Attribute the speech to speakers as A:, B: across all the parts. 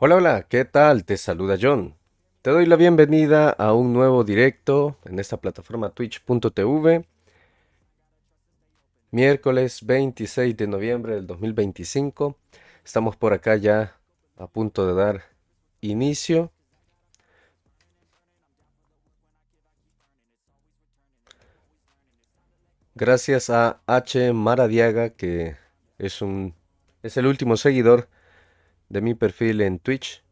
A: Hola, hola, ¿qué tal? Te saluda John. Te doy la bienvenida a un nuevo directo en esta plataforma twitch.tv, miércoles 26 de noviembre del 2025. Estamos por acá ya a punto de dar inicio. Gracias a H. Maradiaga, que es es el último seguidor de mi perfil en Twitch.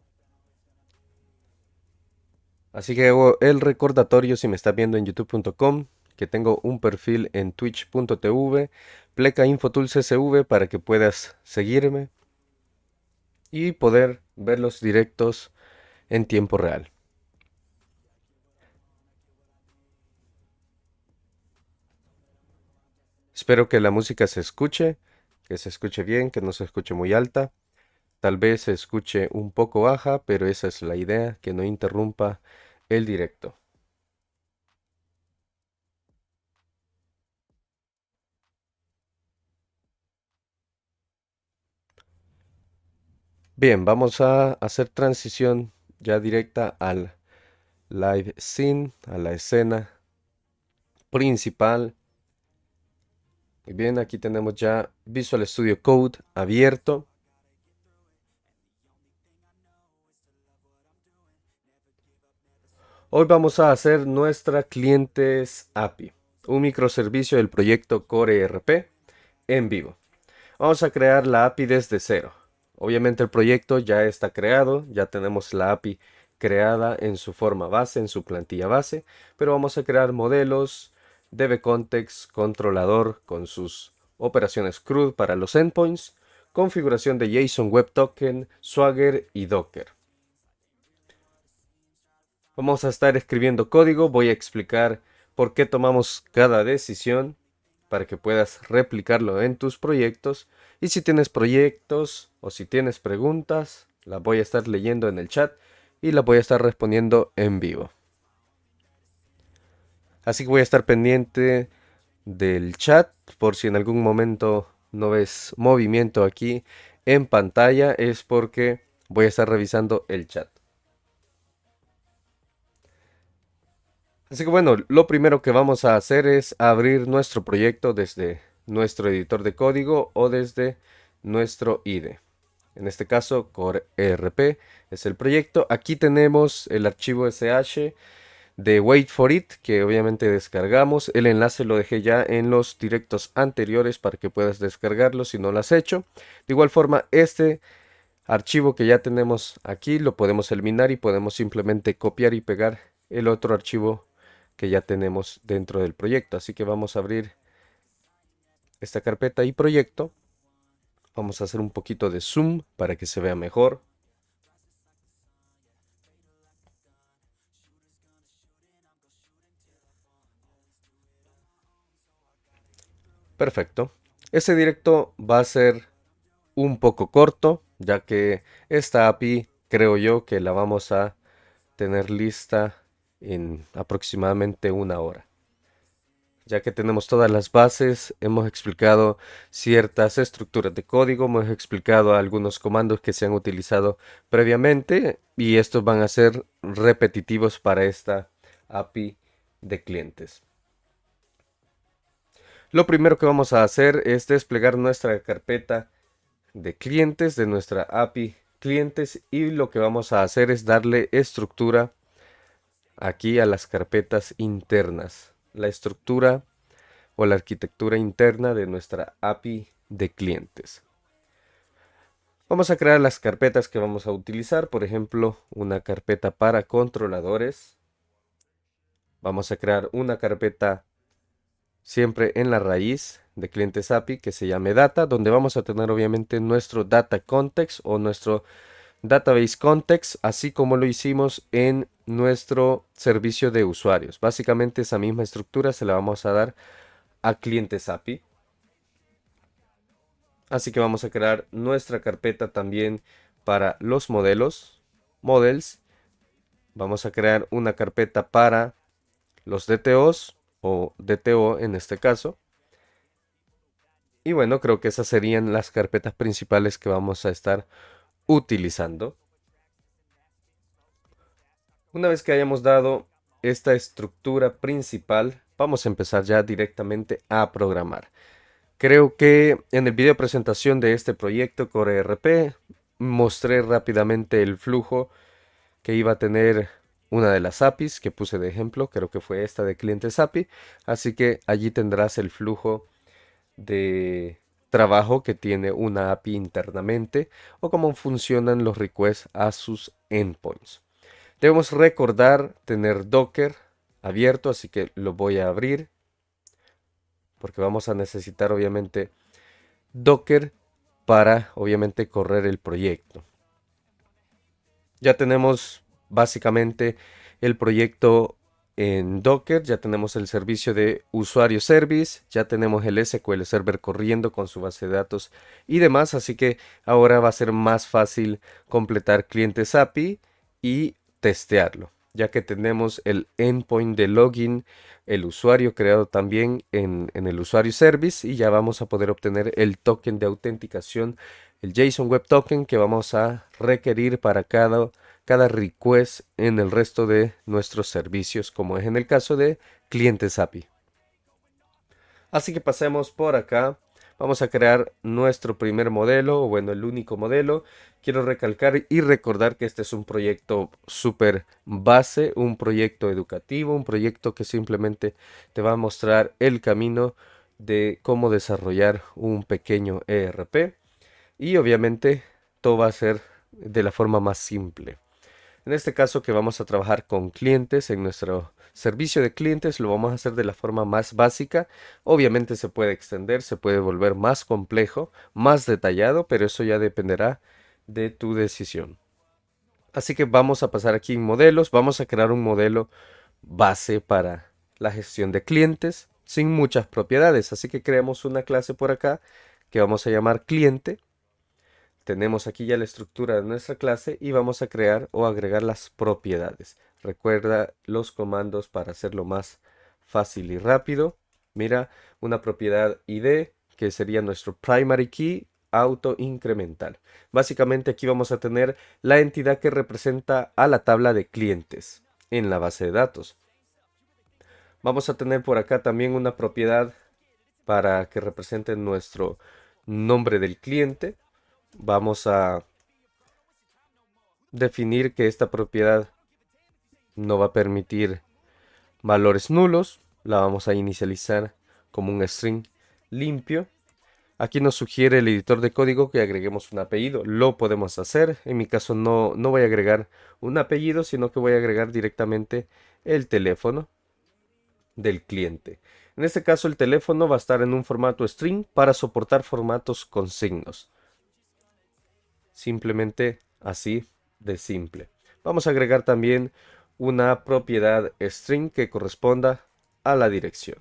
A: Así que hago el recordatorio si me estás viendo en youtube.com que tengo un perfil en twitch.tv, pleca infotulscv para que puedas seguirme y poder ver los directos en tiempo real. Espero que la música se escuche, que se escuche bien, que no se escuche muy alta. Tal vez se escuche un poco baja, pero esa es la idea, que no interrumpa el directo. Bien, vamos a hacer transición ya directa al live scene, a la escena principal. Muy bien, aquí tenemos ya Visual Studio Code abierto. Hoy vamos a hacer nuestra clientes API, un microservicio del proyecto Core ERP en vivo. Vamos a crear la API desde cero. Obviamente el proyecto ya está creado, ya tenemos la API creada en su forma base, en su plantilla base, pero vamos a crear modelos, DB-Context, controlador con sus operaciones CRUD para los endpoints, configuración de JSON Web Token, Swagger y Docker. Vamos a estar escribiendo código, voy a explicar por qué tomamos cada decisión para que puedas replicarlo en tus proyectos. Y si tienes proyectos o si tienes preguntas, las voy a estar leyendo en el chat y las voy a estar respondiendo en vivo. Así que voy a estar pendiente del chat por si en algún momento no ves movimiento aquí en pantalla, es porque voy a estar revisando el chat. Así que bueno, lo primero que vamos a hacer es abrir nuestro proyecto desde nuestro editor de código o desde nuestro IDE. En este caso, Core ERP es el proyecto. Aquí tenemos el archivo SH de Wait for It, que obviamente descargamos. El enlace lo dejé ya en los directos anteriores para que puedas descargarlo si no lo has hecho. De igual forma, este archivo que ya tenemos aquí lo podemos eliminar y podemos simplemente copiar y pegar el otro archivo que ya tenemos dentro del proyecto. Así que vamos a abrir esta carpeta y proyecto. Vamos a hacer un poquito de zoom para que se vea mejor. Perfecto. Este directo va a ser un poco corto, ya que esta API creo yo que la vamos a tener lista en aproximadamente una hora. Ya que tenemos todas las bases, hemos explicado ciertas estructuras de código, hemos explicado algunos comandos que se han utilizado previamente y estos van a ser repetitivos para esta API de clientes. Lo primero que vamos a hacer es desplegar nuestra carpeta de clientes de nuestra API clientes y lo que vamos a hacer es darle estructura aquí a las carpetas internas. La estructura o la arquitectura interna de nuestra API de clientes. Vamos a crear las carpetas que vamos a utilizar, por ejemplo, una carpeta para controladores. Vamos a crear una carpeta siempre en la raíz de clientes API que se llame data, donde vamos a tener obviamente nuestro data context o nuestro database context, así como lo hicimos en nuestro servicio de usuarios. Básicamente esa misma estructura se la vamos a dar a clientes API. Así que vamos a crear nuestra carpeta también para los modelos, models. Vamos a crear una carpeta para los DTOs o DTO en este caso. Y bueno, creo que esas serían las carpetas principales que vamos a estar utilizando. Una vez que hayamos dado esta estructura principal, vamos a empezar ya directamente a programar. Creo que en el video de presentación de este proyecto Core RP mostré rápidamente el flujo que iba a tener una de las APIs que puse de ejemplo, creo que fue esta de clientes API, así que allí tendrás el flujo de trabajo que tiene una API internamente o cómo funcionan los requests a sus endpoints. Debemos recordar tener Docker abierto, así que lo voy a abrir porque vamos a necesitar obviamente Docker para obviamente correr el proyecto. Ya tenemos básicamente el proyecto en Docker, ya tenemos el servicio de usuario service, ya tenemos el SQL Server corriendo con su base de datos y demás, así que ahora va a ser más fácil completar clientes API y testearlo, ya que tenemos el endpoint de login, el usuario creado también en el usuario service y ya vamos a poder obtener el token de autenticación, el JSON Web Token que vamos a requerir para cada request en el resto de nuestros servicios, como es en el caso de clientes API. Así que pasemos por acá. Vamos a crear nuestro primer modelo, o bueno, el único modelo. Quiero recalcar y recordar que este es un proyecto súper base, un proyecto educativo, un proyecto que simplemente te va a mostrar el camino de cómo desarrollar un pequeño ERP. Y obviamente todo va a ser de la forma más simple. En este caso que vamos a trabajar con clientes en nuestro servicio de clientes, lo vamos a hacer de la forma más básica. Obviamente se puede extender, se puede volver más complejo, más detallado, pero eso ya dependerá de tu decisión. Así que vamos a pasar aquí en modelos, vamos a crear un modelo base para la gestión de clientes sin muchas propiedades. Así que creamos una clase por acá que vamos a llamar cliente. Tenemos aquí ya la estructura de nuestra clase y vamos a crear o agregar las propiedades. Recuerda los comandos para hacerlo más fácil y rápido. Mira, una propiedad ID que sería nuestro primary key auto incremental. Básicamente aquí vamos a tener la entidad que representa a la tabla de clientes en la base de datos. Vamos a tener por acá también una propiedad para que represente nuestro nombre del cliente. Vamos a definir que esta propiedad no va a permitir valores nulos. La vamos a inicializar como un string limpio. Aquí nos sugiere el editor de código que agreguemos un apellido. Lo podemos hacer. En mi caso no voy a agregar un apellido, sino que voy a agregar directamente el teléfono del cliente. En este caso el teléfono va a estar en un formato string para soportar formatos con signos. Simplemente así de simple. Vamos a agregar también una propiedad string que corresponda a la dirección.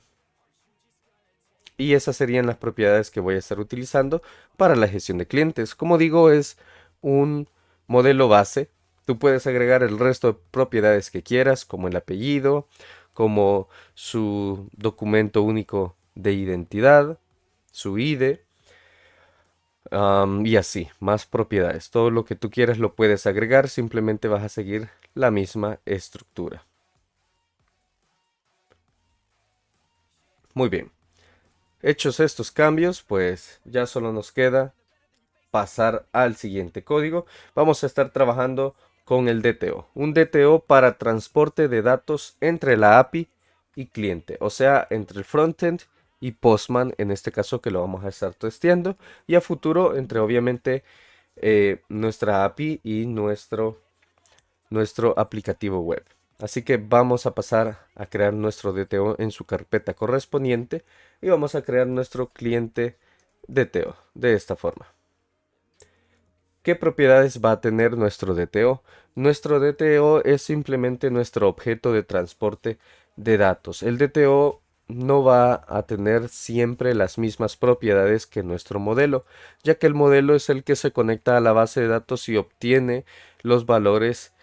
A: Y esas serían las propiedades que voy a estar utilizando para la gestión de clientes. Como digo, es un modelo base. Tú puedes agregar el resto de propiedades que quieras, como el apellido, como su documento único de identidad, su ID, y así, más propiedades. Todo lo que tú quieras lo puedes agregar, simplemente vas a seguir la misma estructura. Muy bien. Hechos estos cambios, pues ya solo nos queda pasar al siguiente código. Vamos a estar trabajando con el DTO. Un DTO para transporte de datos entre la API y cliente. O sea, entre el frontend y Postman, en este caso que lo vamos a estar testeando. Y a futuro entre obviamente nuestra API y nuestro aplicativo web. Así que vamos a pasar a crear nuestro DTO en su carpeta correspondiente y vamos a crear nuestro cliente DTO de esta forma. ¿Qué propiedades va a tener nuestro DTO? Nuestro DTO es simplemente nuestro objeto de transporte de datos. El DTO no va a tener siempre las mismas propiedades que nuestro modelo, ya que el modelo es el que se conecta a la base de datos y obtiene los valores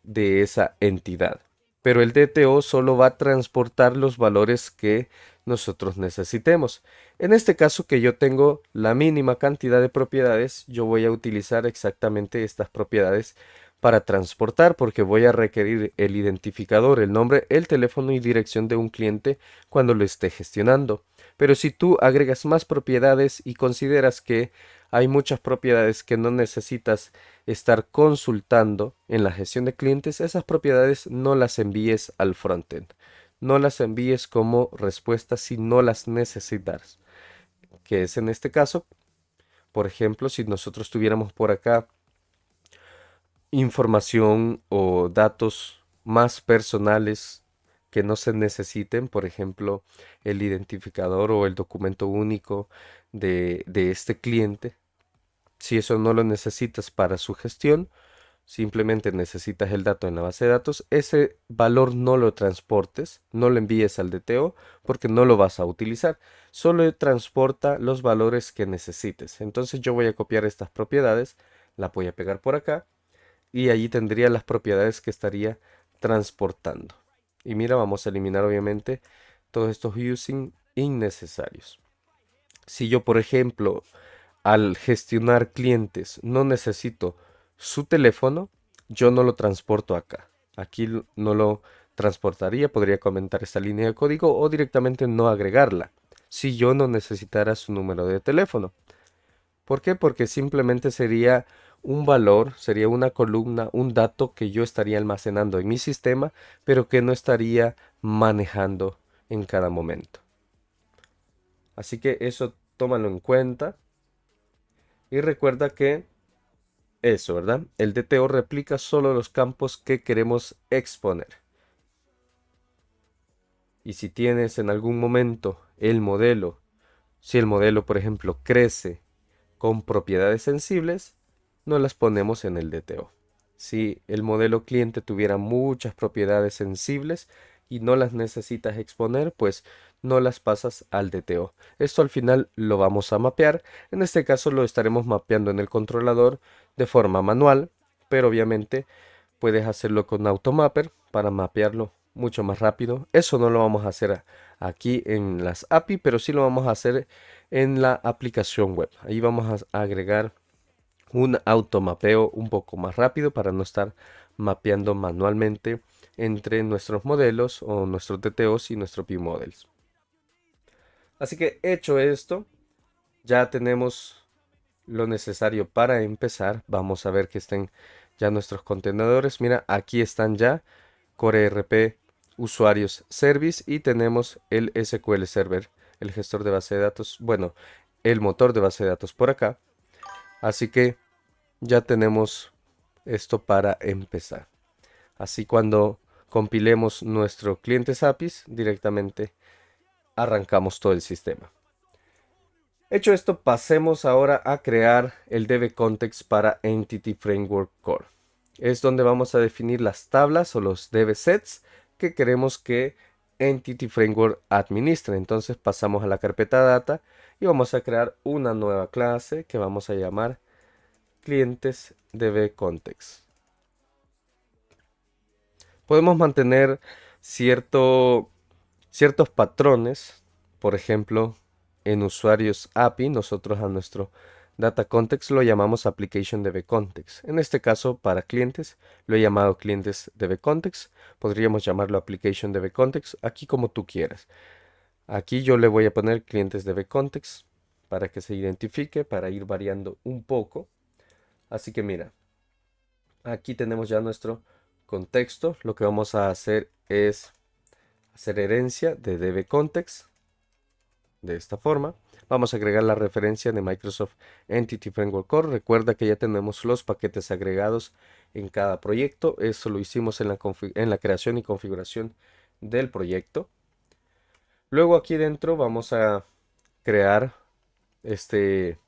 A: de esa entidad. Pero el DTO solo va a transportar los valores que nosotros necesitemos. En este caso que yo tengo la mínima cantidad de propiedades, yo voy a utilizar exactamente estas propiedades para transportar, porque voy a requerir el identificador, el nombre, el teléfono y dirección de un cliente cuando lo esté gestionando. Pero si tú agregas más propiedades y consideras que hay muchas propiedades que no necesitas estar consultando en la gestión de clientes, esas propiedades no las envíes al frontend. No las envíes como respuesta si no las necesitas. Que es en este caso, por ejemplo, si nosotros tuviéramos por acá información o datos más personales que no se necesiten, por ejemplo, el identificador o el documento único de este cliente. Si eso no lo necesitas para su gestión, simplemente necesitas el dato en la base de datos, ese valor no lo transportes, no lo envíes al DTO porque no lo vas a utilizar. Solo transporta los valores que necesites. Entonces yo voy a copiar estas propiedades, la voy a pegar por acá y allí tendría las propiedades que estaría transportando. Y mira, vamos a eliminar obviamente todos estos using innecesarios. Si yo, por ejemplo, al gestionar clientes no necesito su teléfono, yo no lo transporto acá. Aquí no lo transportaría, podría comentar esta línea de código o directamente no agregarla si yo no necesitara su número de teléfono. ¿Por qué? Porque simplemente sería un valor, sería una columna, un dato que yo estaría almacenando en mi sistema, pero que no estaría manejando en cada momento. Así que eso tómalo en cuenta y recuerda que eso, ¿verdad? El DTO replica solo los campos que queremos exponer. Y si tienes en algún momento el modelo, si el modelo, por ejemplo, crece con propiedades sensibles, no las ponemos en el DTO. Si el modelo cliente tuviera muchas propiedades sensibles y no las necesitas exponer, pues no las pasas al DTO. Esto al final lo vamos a mapear. En este caso lo estaremos mapeando en el controlador de forma manual, pero obviamente puedes hacerlo con Automapper para mapearlo mucho más rápido. Eso no lo vamos a hacer aquí en las API, pero sí lo vamos a hacer en la aplicación web. Ahí vamos a agregar un automapeo un poco más rápido para no estar mapeando manualmente entre nuestros modelos o nuestros DTOs y nuestros viewModels. Así que hecho esto, ya tenemos lo necesario para empezar. Vamos a ver que estén ya nuestros contenedores. Mira, aquí están ya Core RP usuarios service y tenemos el SQL Server, el gestor de base de datos, bueno, el motor de base de datos por acá. Así que ya tenemos esto para empezar. Así cuando compilemos nuestro clientes APIs, directamente arrancamos todo el sistema. Hecho esto, pasemos ahora a crear el DB Context para Entity Framework Core. Es donde vamos a definir las tablas o los DB Sets que queremos que Entity Framework administre. Entonces pasamos a la carpeta Data y vamos a crear una nueva clase que vamos a llamar Clientes DB Context. Podemos mantener ciertos patrones, por ejemplo, en usuarios API, nosotros a nuestro Data Context lo llamamos Application DB Context. En este caso, para clientes, lo he llamado clientes DB Context. Podríamos llamarlo Application DB Context, aquí como tú quieras. Aquí yo le voy a poner clientes DB Context para que se identifique, para ir variando un poco. Así que mira, aquí tenemos ya nuestro contexto. Lo que vamos a hacer es hacer herencia de DB Context de esta forma. Vamos a agregar la referencia de Microsoft Entity Framework Core. Recuerda que ya tenemos los paquetes agregados en cada proyecto. Eso lo hicimos en la creación y configuración del proyecto. Luego aquí dentro vamos a crear este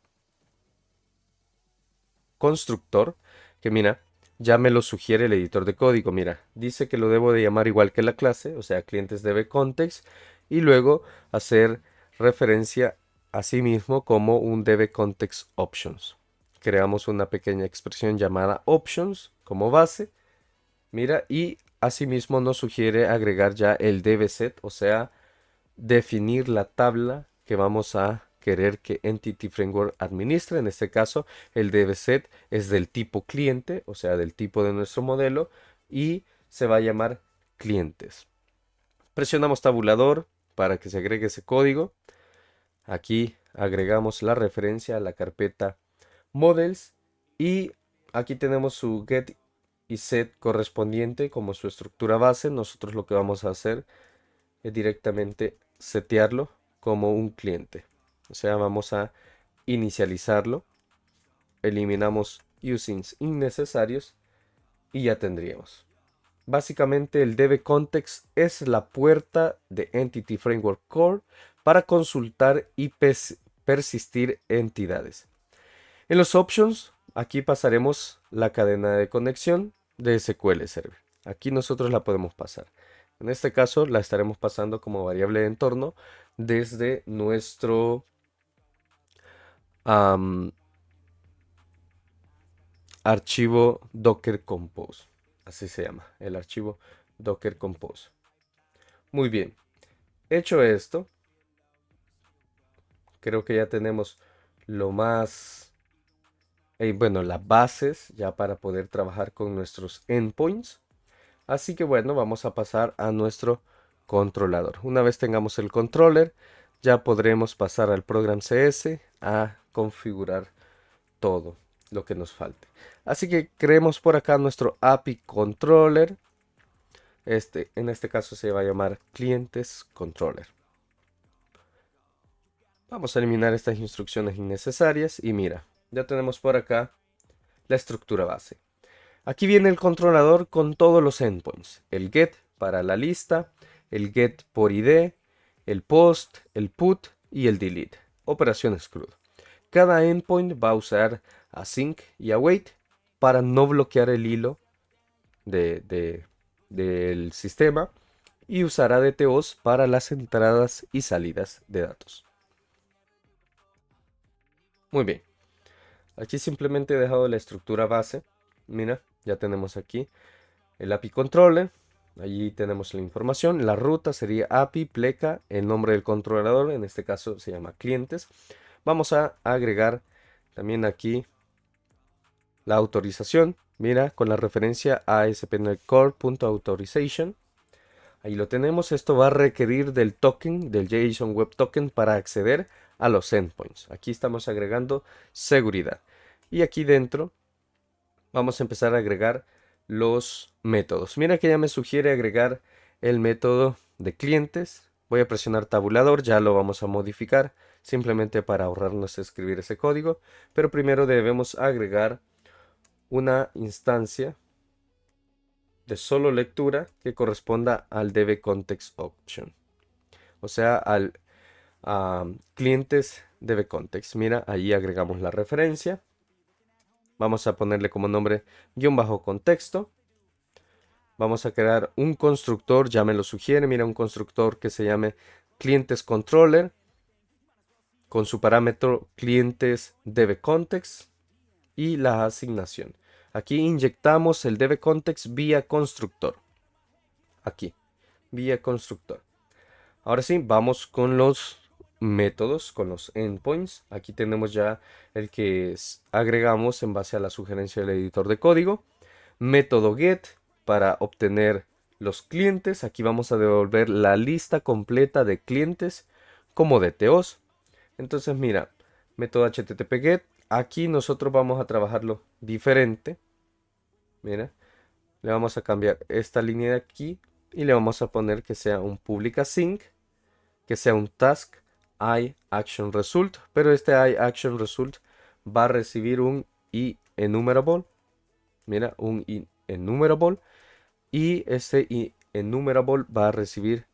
A: constructor que mira, ya me lo sugiere el editor de código. Mira, dice que lo debo de llamar igual que la clase, o sea, clientes DB Context, y luego hacer referencia a sí mismo como un DB Context Options. Creamos una pequeña expresión llamada Options como base. Mira, y asimismo nos sugiere agregar ya el DB Set, o sea, definir la tabla que vamos a querer que Entity Framework administre. En este caso, el DevSet es del tipo cliente, o sea, del tipo de nuestro modelo, y se va a llamar clientes. Presionamos tabulador para que se agregue ese código. Aquí agregamos la referencia a la carpeta models y aquí tenemos su get y set correspondiente como su estructura base. Nosotros lo que vamos a hacer es directamente setearlo como un cliente. O sea, vamos a inicializarlo. Eliminamos usings innecesarios y ya tendríamos. Básicamente el DB-Context es la puerta de Entity Framework Core para consultar y persistir entidades. En los options, aquí pasaremos la cadena de conexión de SQL Server. Aquí nosotros la podemos pasar. En este caso la estaremos pasando como variable de entorno desde nuestro archivo Docker Compose. Así se llama, el archivo Docker Compose. Muy bien. Hecho esto, creo que ya tenemos lo más... bueno, las bases ya para poder trabajar con nuestros endpoints. Así que bueno, vamos a pasar a nuestro controlador. Una vez tengamos el controller, ya podremos pasar al program CS a configurar todo lo que nos falte. Así que creemos por acá nuestro API controller. En este caso se va a llamar clientes controller. Vamos a eliminar estas instrucciones innecesarias y mira, ya tenemos por acá la estructura base. Aquí viene el controlador con todos los endpoints. El get para la lista, el get por ID, el post, el put y el delete. Operaciones CRUD. Cada endpoint va a usar async y await para no bloquear el hilo del sistema y usará DTOs para las entradas y salidas de datos. Muy bien. Aquí simplemente he dejado la estructura base. Mira, ya tenemos aquí el API controller. Allí tenemos la información. La ruta sería API, pleca, el nombre del controlador. En este caso se llama clientes. Vamos a agregar también aquí la autorización. Mira, con la referencia ASP.NET Core.Authorization. Ahí lo tenemos. Esto va a requerir del token, del JSON Web Token para acceder a los endpoints. Aquí estamos agregando seguridad. Y aquí dentro vamos a empezar a agregar los métodos. Mira que ya me sugiere agregar el método de clientes. Voy a presionar tabulador, ya lo vamos a modificar simplemente para ahorrarnos escribir ese código. Pero primero debemos agregar una instancia de solo lectura que corresponda al DB Context Option. O sea, al clientes DB Context. Mira, ahí agregamos la referencia. Vamos a ponerle como nombre guión bajo contexto. Vamos a crear un constructor, ya me lo sugiere. Mira, un constructor que se llame clientes controller con su parámetro clientes DB Context y la asignación. Aquí inyectamos el DB Context vía constructor. Aquí, vía constructor. Ahora sí, vamos con los métodos, con los endpoints. Aquí tenemos ya el que agregamos en base a la sugerencia del editor de código. Método get para obtener los clientes. Aquí vamos a devolver la lista completa de clientes como DTOs. Entonces mira, método HTTP get. Aquí nosotros vamos a trabajarlo diferente. Mira, le vamos a cambiar esta línea de aquí y le vamos a poner que sea un public async, que sea un task iActionResult, pero este iActionResult va a recibir un enumerable. Mira, un enumerable, y este enumerable va a recibir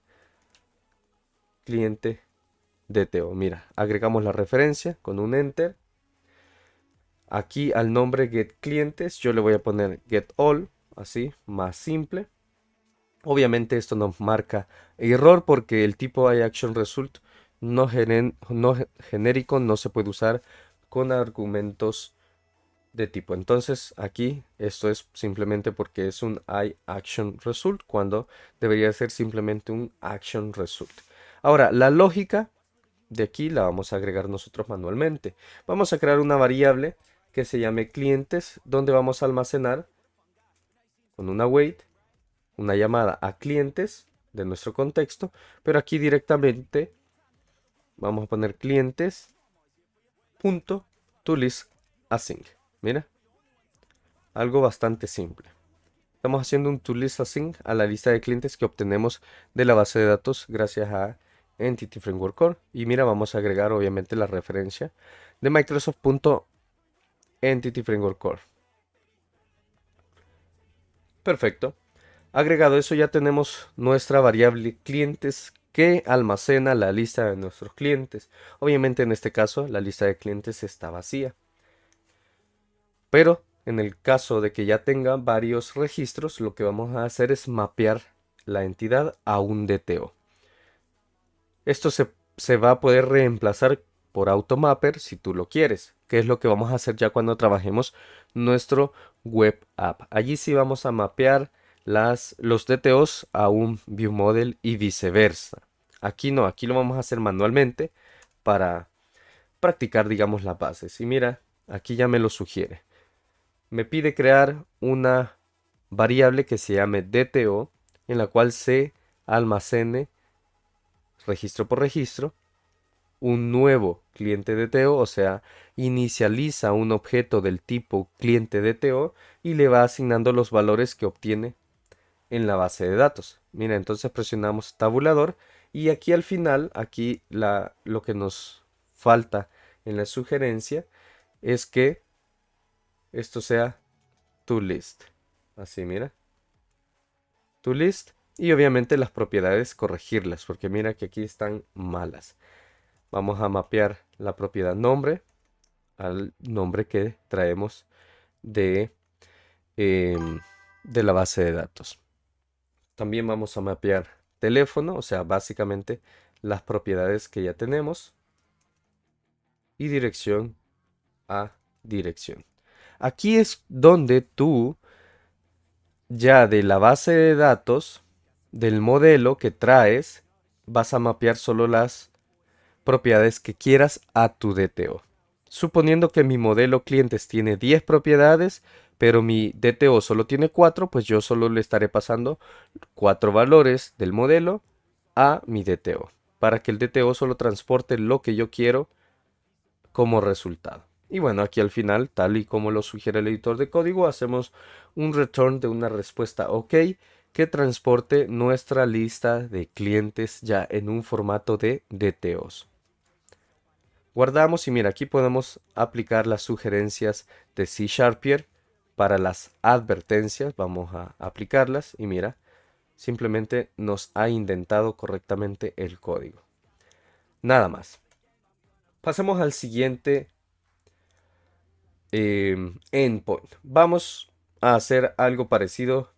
A: cliente DTO. Mira, agregamos la referencia con un enter. Aquí al nombre get clientes yo le voy a poner get all, así, más simple. Obviamente esto nos marca error porque el tipo iActionResult no genérico no se puede usar con argumentos de tipo. Entonces aquí esto es simplemente porque es un iActionResult cuando debería ser simplemente un ActionResult. Ahora, la lógica de aquí la vamos a agregar nosotros manualmente. Vamos a crear una variable que se llame clientes, donde vamos a almacenar con una wait una llamada a clientes de nuestro contexto, pero aquí directamente vamos a poner clientes punto to list async. Mira, algo bastante simple. Estamos haciendo un to list async a la lista de clientes que obtenemos de la base de datos gracias a Entity Framework Core. Y mira, vamos a agregar obviamente la referencia de Microsoft.Entity Framework Core. Perfecto. Agregado eso, ya tenemos nuestra variable clientes que almacena la lista de nuestros clientes. Obviamente en este caso la lista de clientes está vacía. Pero en el caso de que ya tenga varios registros, lo que vamos a hacer es mapear la entidad a un DTO. Esto se va a poder reemplazar por Automapper si tú lo quieres, que es lo que vamos a hacer ya cuando trabajemos nuestro web app. Allí sí vamos a mapear los DTOs a un ViewModel y viceversa. Aquí no, aquí lo vamos a hacer manualmente para practicar, digamos, las bases. Y mira, aquí ya me lo sugiere. Me pide crear una variable que se llame DTO, en la cual se almacene registro por registro un nuevo cliente DTO, o sea, inicializa un objeto del tipo cliente DTO y le va asignando los valores que obtiene en la base de datos. Mira, entonces presionamos tabulador y aquí al final, aquí lo que nos falta en la sugerencia es que esto sea toList. Así, mira. toList y obviamente las propiedades corregirlas, porque mira que aquí están malas. Vamos a mapear la propiedad nombre al nombre que traemos de, de la base de datos. También vamos a mapear teléfono, o sea, básicamente las propiedades que ya tenemos. Y dirección a dirección. Aquí es donde tú ya de la base de datos del modelo que traes vas a mapear solo las propiedades que quieras a tu DTO. Suponiendo que mi modelo clientes tiene 10 propiedades, pero mi DTO solo tiene 4, pues yo solo le estaré pasando 4 valores del modelo a mi DTO, para que el DTO solo transporte lo que yo quiero como resultado. Y bueno, aquí al final, tal y como lo sugiere el editor de código, hacemos un return de una respuesta OK que transporte nuestra lista de clientes ya en un formato de DTOs. Guardamos y mira, aquí podemos aplicar las sugerencias de C Sharpier para las advertencias. Vamos a aplicarlas y mira, simplemente nos ha indentado correctamente el código. Nada más. Pasemos al siguiente endpoint. Vamos a hacer algo parecido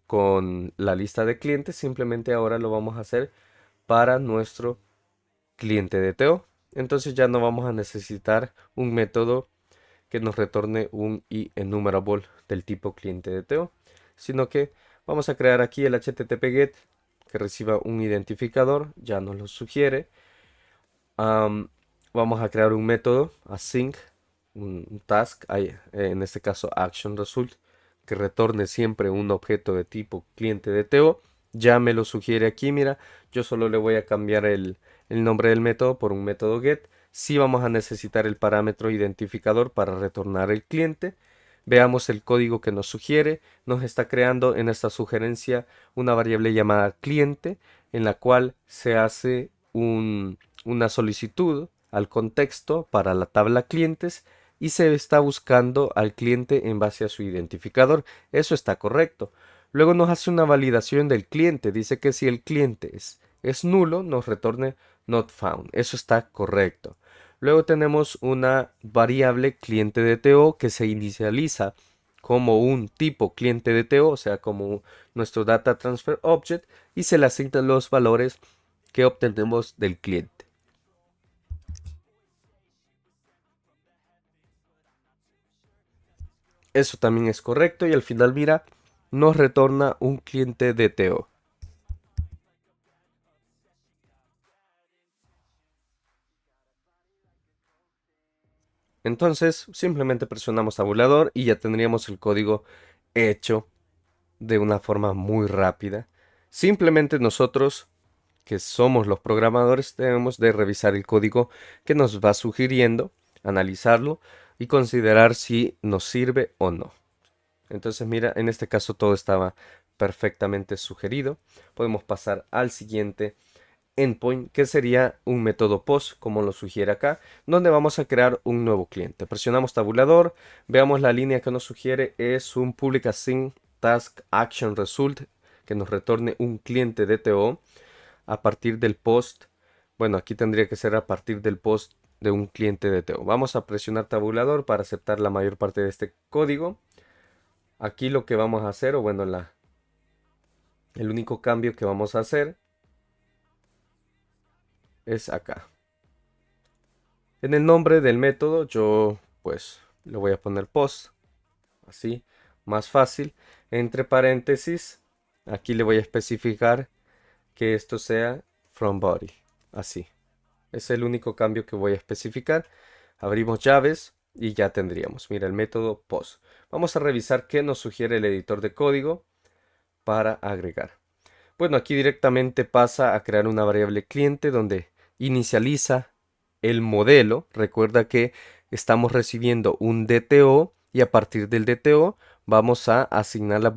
A: con la lista de clientes. Simplemente ahora lo vamos a hacer para nuestro cliente DTO. Entonces ya no vamos a necesitar un método que nos retorne un enumerable del tipo cliente DTO, sino que vamos a crear aquí el HTTP GET que reciba un identificador, ya nos lo sugiere. Vamos a crear un método async, un task, en este caso action result, que retorne siempre un objeto de tipo cliente DTO. Ya me lo sugiere aquí, mira, yo solo le voy a cambiar el nombre del método por un método get. Sí vamos a necesitar el parámetro identificador para retornar el cliente. Veamos el código que nos sugiere. Nos está creando en esta sugerencia una variable llamada cliente, en la cual se hace una solicitud al contexto para la tabla clientes y se está buscando al cliente en base a su identificador. Eso está correcto. Luego nos hace una validación del cliente. Dice que si el cliente es nulo, nos retorne not found. Eso está correcto. Luego tenemos una variable cliente DTO que se inicializa como un tipo cliente DTO, o sea, como nuestro Data Transfer Object, y se le asignan los valores que obtenemos del cliente. Eso también es correcto y al final, mira, nos retorna un cliente DTO. Entonces simplemente presionamos tabulador y ya tendríamos el código hecho de una forma muy rápida. Simplemente nosotros, que somos los programadores, debemos de revisar el código que nos va sugiriendo, analizarlo y considerar si nos sirve o no. Entonces mira, en este caso todo estaba perfectamente sugerido. Podemos pasar al siguiente endpoint, que sería un método post, como lo sugiere acá, donde vamos a crear un nuevo cliente. Presionamos tabulador, veamos la línea que nos sugiere, es un public async task action result, que nos retorne un cliente DTO a partir del post. Bueno, aquí tendría que ser a partir del post de un cliente DTO. Vamos a presionar tabulador para aceptar la mayor parte de este código. Aquí lo que vamos a hacer, o bueno, el único cambio que vamos a hacer es acá. En el nombre del método yo pues le voy a poner post, así, más fácil. Entre paréntesis, aquí le voy a especificar que esto sea from body, así. Es el único cambio que voy a especificar. Abrimos llaves y ya tendríamos, mira, el método post. Vamos a revisar qué nos sugiere el editor de código para agregar. Bueno, aquí directamente pasa a crear una variable cliente donde inicializa el modelo. Recuerda que estamos recibiendo un DTO y a partir del DTO vamos a asignar los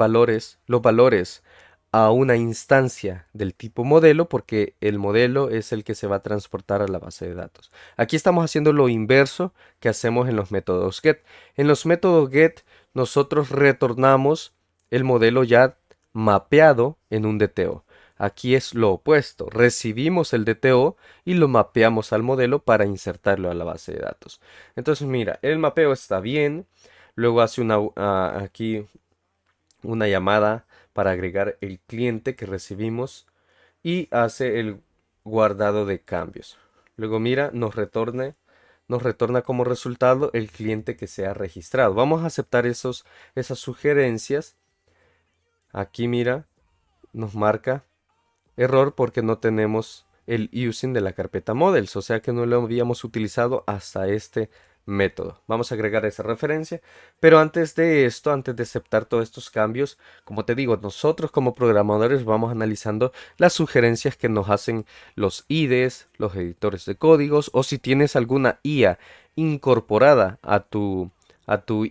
A: valores a una instancia del tipo modelo, porque el modelo es el que se va a transportar a la base de datos. Aquí estamos haciendo lo inverso que hacemos en los métodos get. En los métodos get nosotros retornamos el modelo ya mapeado en un DTO. Aquí es lo opuesto, recibimos el DTO y lo mapeamos al modelo para insertarlo a la base de datos. Entonces mira, el mapeo está bien, luego hace aquí una llamada para agregar el cliente que recibimos y hace el guardado de cambios. Luego mira, nos retorna como resultado el cliente que se ha registrado. Vamos a aceptar esas sugerencias. Aquí mira, nos marca error porque no tenemos el using de la carpeta models, o sea que no lo habíamos utilizado hasta este método. Vamos a agregar esa referencia, pero antes de esto, antes de aceptar todos estos cambios, como te digo, nosotros como programadores vamos analizando las sugerencias que nos hacen los IDEs, los editores de códigos, o si tienes alguna IA incorporada a tu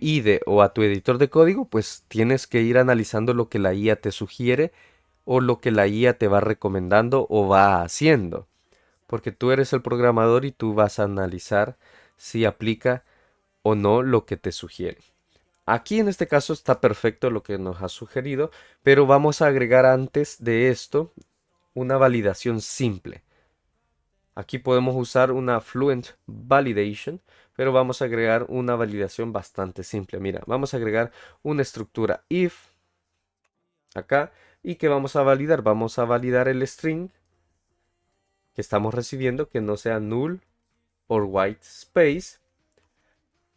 A: IDE o a tu editor de código, pues tienes que ir analizando lo que la IA te sugiere o lo que la IA te va recomendando o va haciendo. Porque tú eres el programador y tú vas a analizar si aplica o no lo que te sugiere. Aquí en este caso está perfecto lo que nos ha sugerido, pero vamos a agregar antes de esto una validación simple. Aquí podemos usar una Fluent Validation, pero vamos a agregar una validación bastante simple. Mira, vamos a agregar una estructura if acá y que vamos a validar. Vamos a validar el string que estamos recibiendo, que no sea null or white space,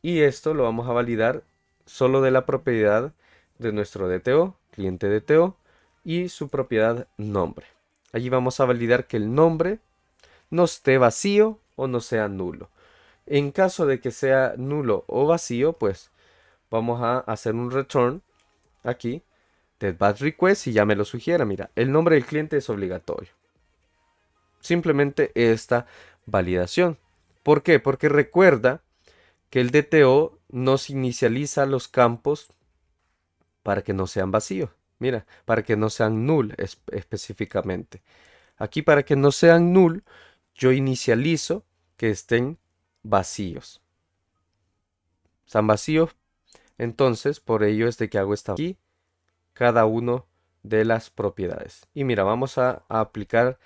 A: y esto lo vamos a validar solo de la propiedad de nuestro DTO, cliente DTO, y su propiedad nombre. Allí vamos a validar que el nombre no esté vacío o no sea nulo. En caso de que sea nulo o vacío, pues vamos a hacer un return aquí de bad request si ya me lo sugiera. Mira, el nombre del cliente es obligatorio. Simplemente esta validación. ¿Por qué? Porque recuerda que el DTO nos inicializa los campos para que no sean vacíos. Mira, para que no sean null específicamente. Aquí para que no sean null, yo inicializo que estén vacíos. Están vacíos, entonces por ello es de que hago esta aquí cada uno de las propiedades. Y mira, vamos a aplicar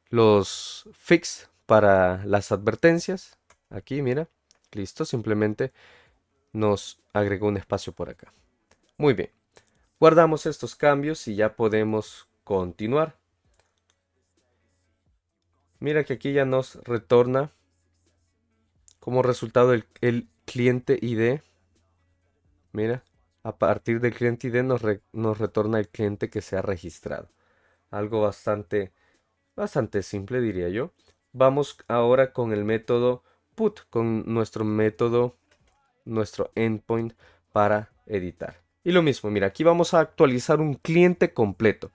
A: los fix para las advertencias. Aquí, mira, listo, simplemente nos agregó un espacio por acá. Muy bien, guardamos estos cambios y ya podemos continuar. Mira que aquí ya nos retorna como resultado el cliente ID. Mira, a partir del cliente ID nos retorna el cliente que se ha registrado. Algo bastante simple, diría yo. Vamos ahora con el método put, con nuestro método nuestro endpoint para editar. Y lo mismo, mira, aquí vamos a actualizar un cliente completo.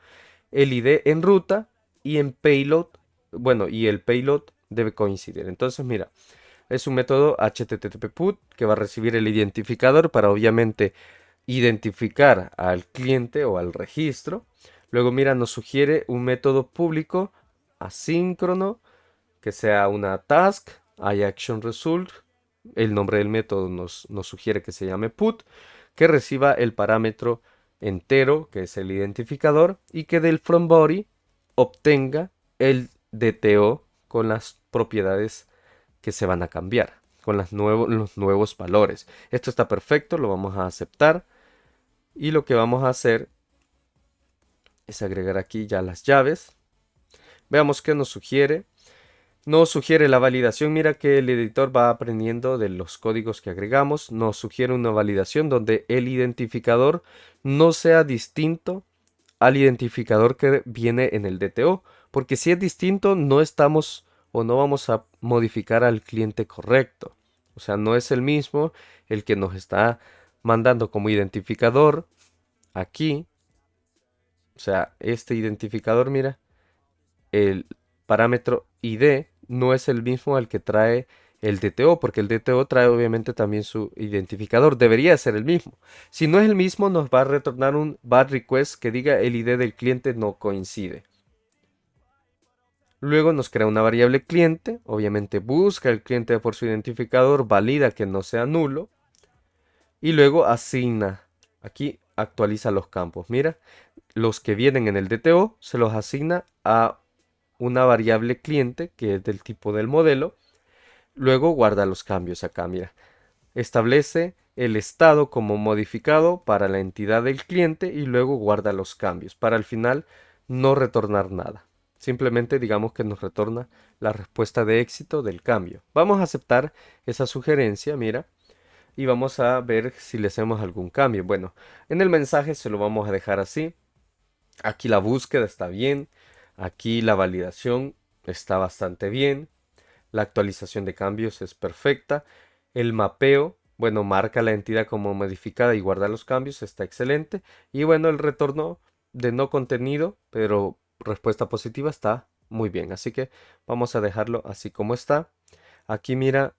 A: El ID en ruta y en payload, bueno, y el payload debe coincidir. Entonces, mira, es un método HTTP put que va a recibir el identificador para obviamente identificar al cliente o al registro. Luego, mira, nos sugiere un método público asíncrono que sea una task, iActionResult. El nombre del método nos sugiere que se llame put, que reciba el parámetro entero, que es el identificador, y que del fromBody obtenga el DTO con las propiedades que se van a cambiar, con los nuevos valores. Esto está perfecto, lo vamos a aceptar. Y lo que vamos a hacer es agregar aquí ya las llaves. Veamos qué nos sugiere. Nos sugiere la validación. Mira que el editor va aprendiendo de los códigos que agregamos. Nos sugiere una validación donde el identificador no sea distinto al identificador que viene en el DTO. Porque si es distinto, no estamos o no vamos a modificar al cliente correcto. O sea, no es el mismo el que nos está mandando como identificador aquí. O sea, este identificador, mira, el parámetro ID no es el mismo al que trae el DTO, porque el DTO trae obviamente también su identificador. Debería ser el mismo. Si no es el mismo, nos va a retornar un bad request que diga el ID del cliente no coincide. Luego nos crea una variable cliente, obviamente busca el cliente por su identificador, valida que no sea nulo y luego asigna. Aquí actualiza los campos. Mira, los que vienen en el DTO se los asigna a una variable cliente que es del tipo del modelo. Luego guarda los cambios acá, mira. Establece el estado como modificado para la entidad del cliente y luego guarda los cambios para al final no retornar nada. Simplemente digamos que nos retorna la respuesta de éxito del cambio. Vamos a aceptar esa sugerencia, mira, y vamos a ver si le hacemos algún cambio. Bueno, en el mensaje se lo vamos a dejar así. Aquí la búsqueda está bien. Aquí la validación está bastante bien. La actualización de cambios es perfecta. El mapeo, bueno, marca la entidad como modificada y guarda los cambios, está excelente. Y bueno, el retorno de no contenido, pero respuesta positiva está muy bien. Así que vamos a dejarlo así como está. Aquí mira,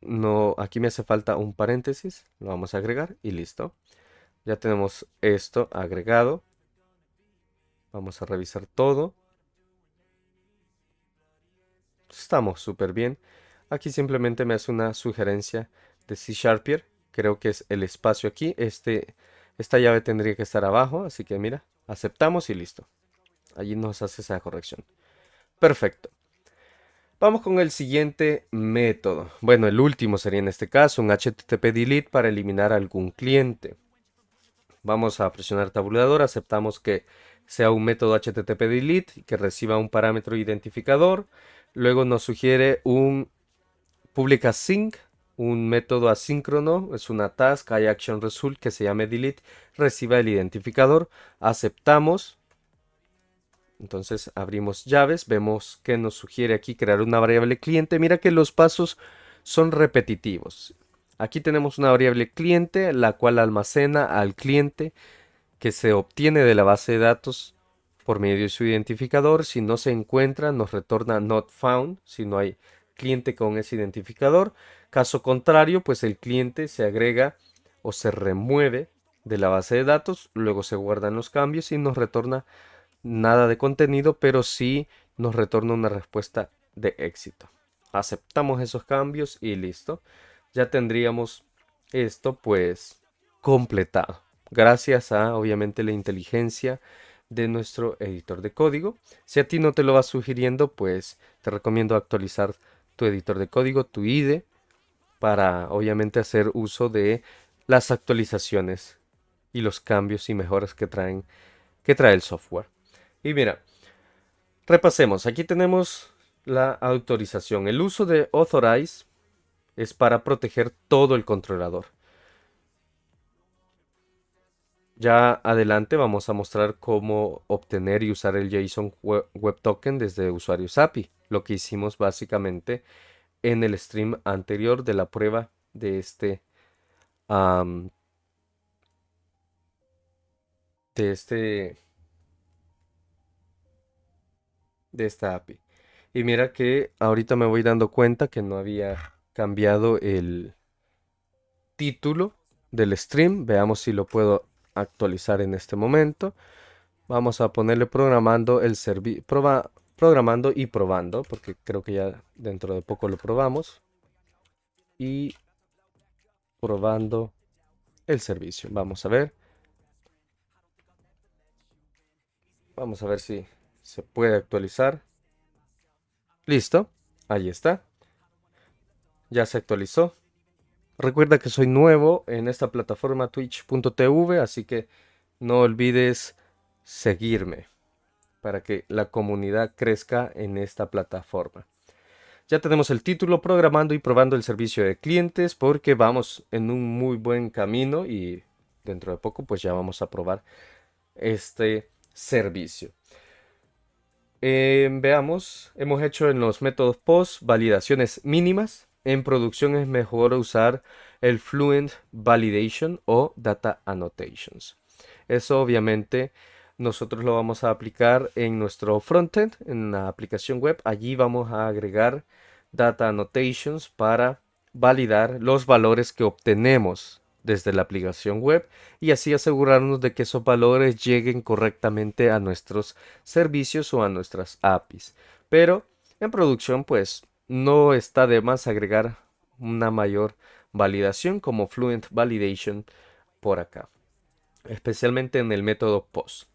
A: no, aquí me hace falta un paréntesis. Lo vamos a agregar y listo. Ya tenemos esto agregado. Vamos a revisar todo. Estamos súper bien. Aquí simplemente me hace una sugerencia de C Sharpier. Creo que es el espacio aquí. Esta llave tendría que estar abajo. Así que mira, aceptamos y listo. Allí nos hace esa corrección. Perfecto. Vamos con el siguiente método. Bueno, el último sería en este caso un HTTP delete para eliminar algún cliente. Vamos a presionar tabulador. Aceptamos que sea un método HTTP delete que reciba un parámetro identificador. Luego nos sugiere un public async, un método asíncrono, es una task, iActionResult que se llame delete, reciba el identificador, aceptamos. Entonces abrimos llaves, vemos que nos sugiere aquí crear una variable cliente. Mira que los pasos son repetitivos. Aquí tenemos una variable cliente, la cual almacena al cliente que se obtiene de la base de datos por medio de su identificador. Si no se encuentra, nos retorna not found, si no hay cliente con ese identificador. Caso contrario, pues el cliente se agrega o se remueve de la base de datos, luego se guardan los cambios y nos retorna nada de contenido, pero sí nos retorna una respuesta de éxito. Aceptamos esos cambios y listo. Ya tendríamos esto pues completado. Gracias a obviamente la inteligencia de nuestro editor de código. Si a ti no te lo va sugiriendo, pues te recomiendo actualizar tu editor de código, tu IDE, para obviamente hacer uso de las actualizaciones y los cambios y mejoras que trae el software. Y mira, repasemos. Aquí tenemos la autorización. El uso de authorize es para proteger todo el controlador. Ya adelante vamos a mostrar cómo obtener y usar el JSON Web Token desde usuarios API, lo que hicimos básicamente en el stream anterior de la prueba de am, de este, de esta API. Y mira que ahorita me voy dando cuenta que no había cambiado el título del stream. Veamos si lo puedo actualizar en este momento. Vamos a ponerle programando el programando y probando, porque creo que ya dentro de poco lo probamos. Y probando el servicio. Vamos a ver. Vamos a ver si se puede actualizar. Listo. Ahí está. Ya se actualizó. Recuerda que soy nuevo en esta plataforma twitch.tv, así que no olvides seguirme para que la comunidad crezca en esta plataforma. Ya tenemos el título programando y probando el servicio de clientes porque vamos en un muy buen camino y dentro de poco pues ya vamos a probar este servicio. Veamos, hemos hecho en los métodos POST validaciones mínimas. En producción es mejor usar el Fluent Validation o Data Annotations. Eso obviamente nosotros lo vamos a aplicar en nuestro frontend, en la aplicación web. Allí vamos a agregar Data Annotations para validar los valores que obtenemos desde la aplicación web y así asegurarnos de que esos valores lleguen correctamente a nuestros servicios o a nuestras APIs. Pero en producción pues no está de más agregar una mayor validación como Fluent Validation por acá, especialmente en el método POST.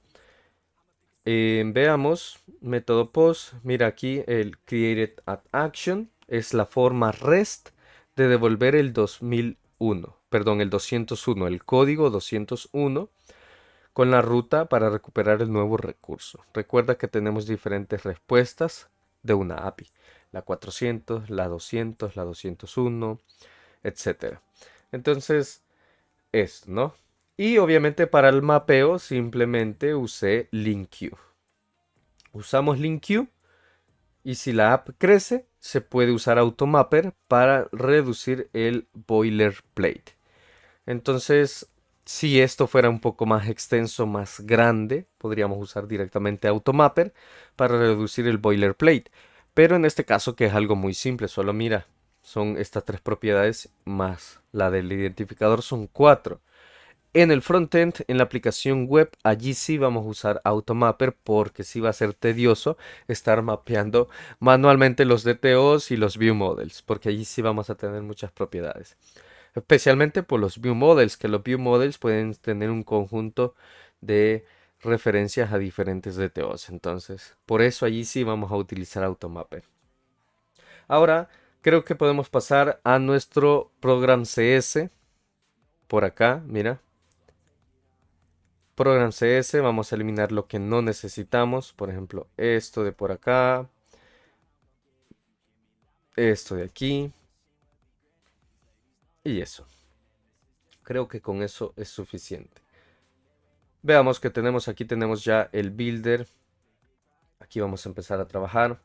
A: Veamos, método POST, mira aquí el Created at Action es la forma REST de devolver el 2001, perdón, el 201, el código 201 con la ruta para recuperar el nuevo recurso. Recuerda que tenemos diferentes respuestas de una API, la 400, la 200, la 201, etcétera. Entonces, esto, ¿no? Y obviamente para el mapeo simplemente usé LinkQ. Usamos LinkQ y si la app crece, se puede usar Automapper para reducir el boilerplate. Entonces, si esto fuera un poco más extenso, más grande, podríamos usar directamente Automapper para reducir el boilerplate. Pero en este caso, que es algo muy simple, solo mira, son estas tres propiedades más la del identificador, son cuatro. En el frontend, en la aplicación web, allí sí vamos a usar Automapper porque sí va a ser tedioso estar mapeando manualmente los DTOs y los View Models, porque allí sí vamos a tener muchas propiedades. Especialmente por los View Models, que los View Models pueden tener un conjunto de referencias a diferentes DTOs. Entonces, por eso allí sí vamos a utilizar Automapper. Ahora, creo que podemos pasar a nuestro Program CS. Por acá, mira. Program CS, vamos a eliminar lo que no necesitamos, por ejemplo, esto de por acá, esto de aquí y eso. Creo que con eso es suficiente. Veamos que tenemos ya el builder. Aquí vamos a empezar a trabajar.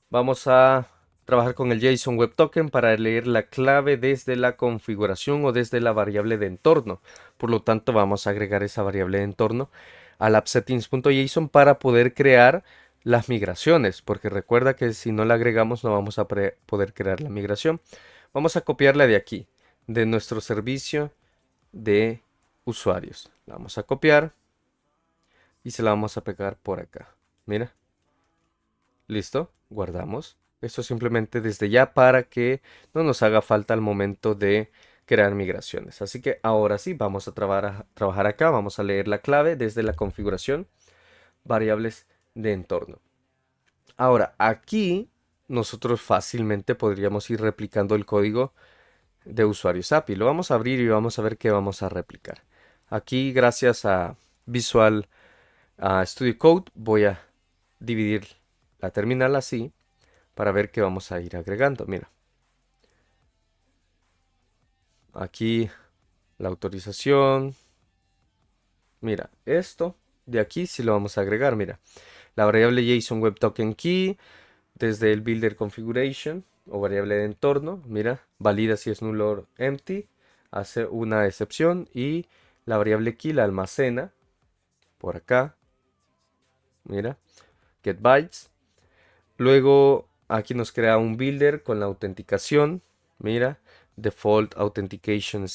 A: Vamos a trabajar con el JSON Web Token para leer la clave desde la configuración o desde la variable de entorno. Por lo tanto, vamos a agregar esa variable de entorno al appsettings.json para poder crear las migraciones, porque recuerda que si no la agregamos no vamos a poder crear la migración. Vamos a copiarla de aquí, de nuestro servicio de usuarios. La vamos a copiar y se la vamos a pegar por acá. Mira. Listo, guardamos. Esto simplemente desde ya para que no nos haga falta al momento de crear migraciones. Así que ahora sí, vamos a trabajar acá. Vamos a leer la clave desde la configuración, variables de entorno. Ahora, aquí nosotros fácilmente podríamos ir replicando el código de usuarios API. Lo vamos a abrir y vamos a ver qué vamos a replicar. Aquí, gracias a Visual Studio Code, voy a dividir la terminal así para ver qué vamos a ir agregando. Mira, aquí la autorización. Mira, esto de aquí sí lo vamos a agregar. Mira, la variable JSON Web Token Key desde el Builder Configuration. o variable de entorno, mira, valida si es nulo o empty, hace una excepción y la variable key la almacena por acá, mira, get bytes. Luego aquí nos crea un builder con la autenticación, mira, default authentication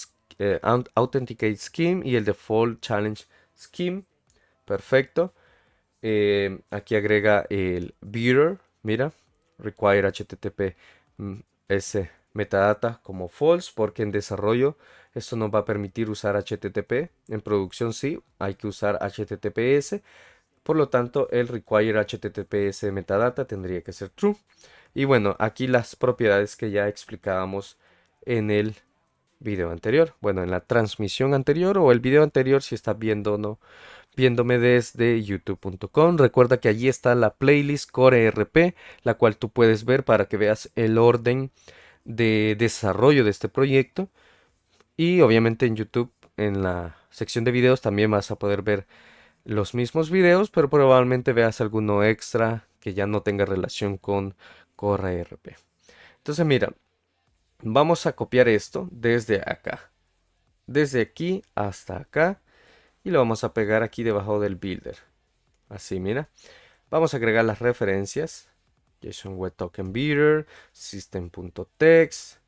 A: authenticate scheme y el default challenge scheme, perfecto. Aquí agrega el beater, mira, require HTTP S metadata como false, porque en desarrollo esto nos va a permitir usar HTTP. En producción sí, hay que usar HTTPS. Por lo tanto, el require HTTPS metadata tendría que ser true. Y bueno, aquí las propiedades que ya explicábamos en el video anterior. Bueno, en la transmisión anterior o el video anterior si estás viendo o no viéndome desde youtube.com. Recuerda que allí está la playlist Core RP, la cual tú puedes ver para que veas el orden de desarrollo de este proyecto. Y obviamente en YouTube, en la sección de videos, también vas a poder ver los mismos videos, pero probablemente veas alguno extra que ya no tenga relación con Core RP. Entonces mira, vamos a copiar esto desde acá, desde aquí hasta acá, y lo vamos a pegar aquí debajo del builder. Así, mira. Vamos a agregar las referencias. JSON Web Token Beater, System.text.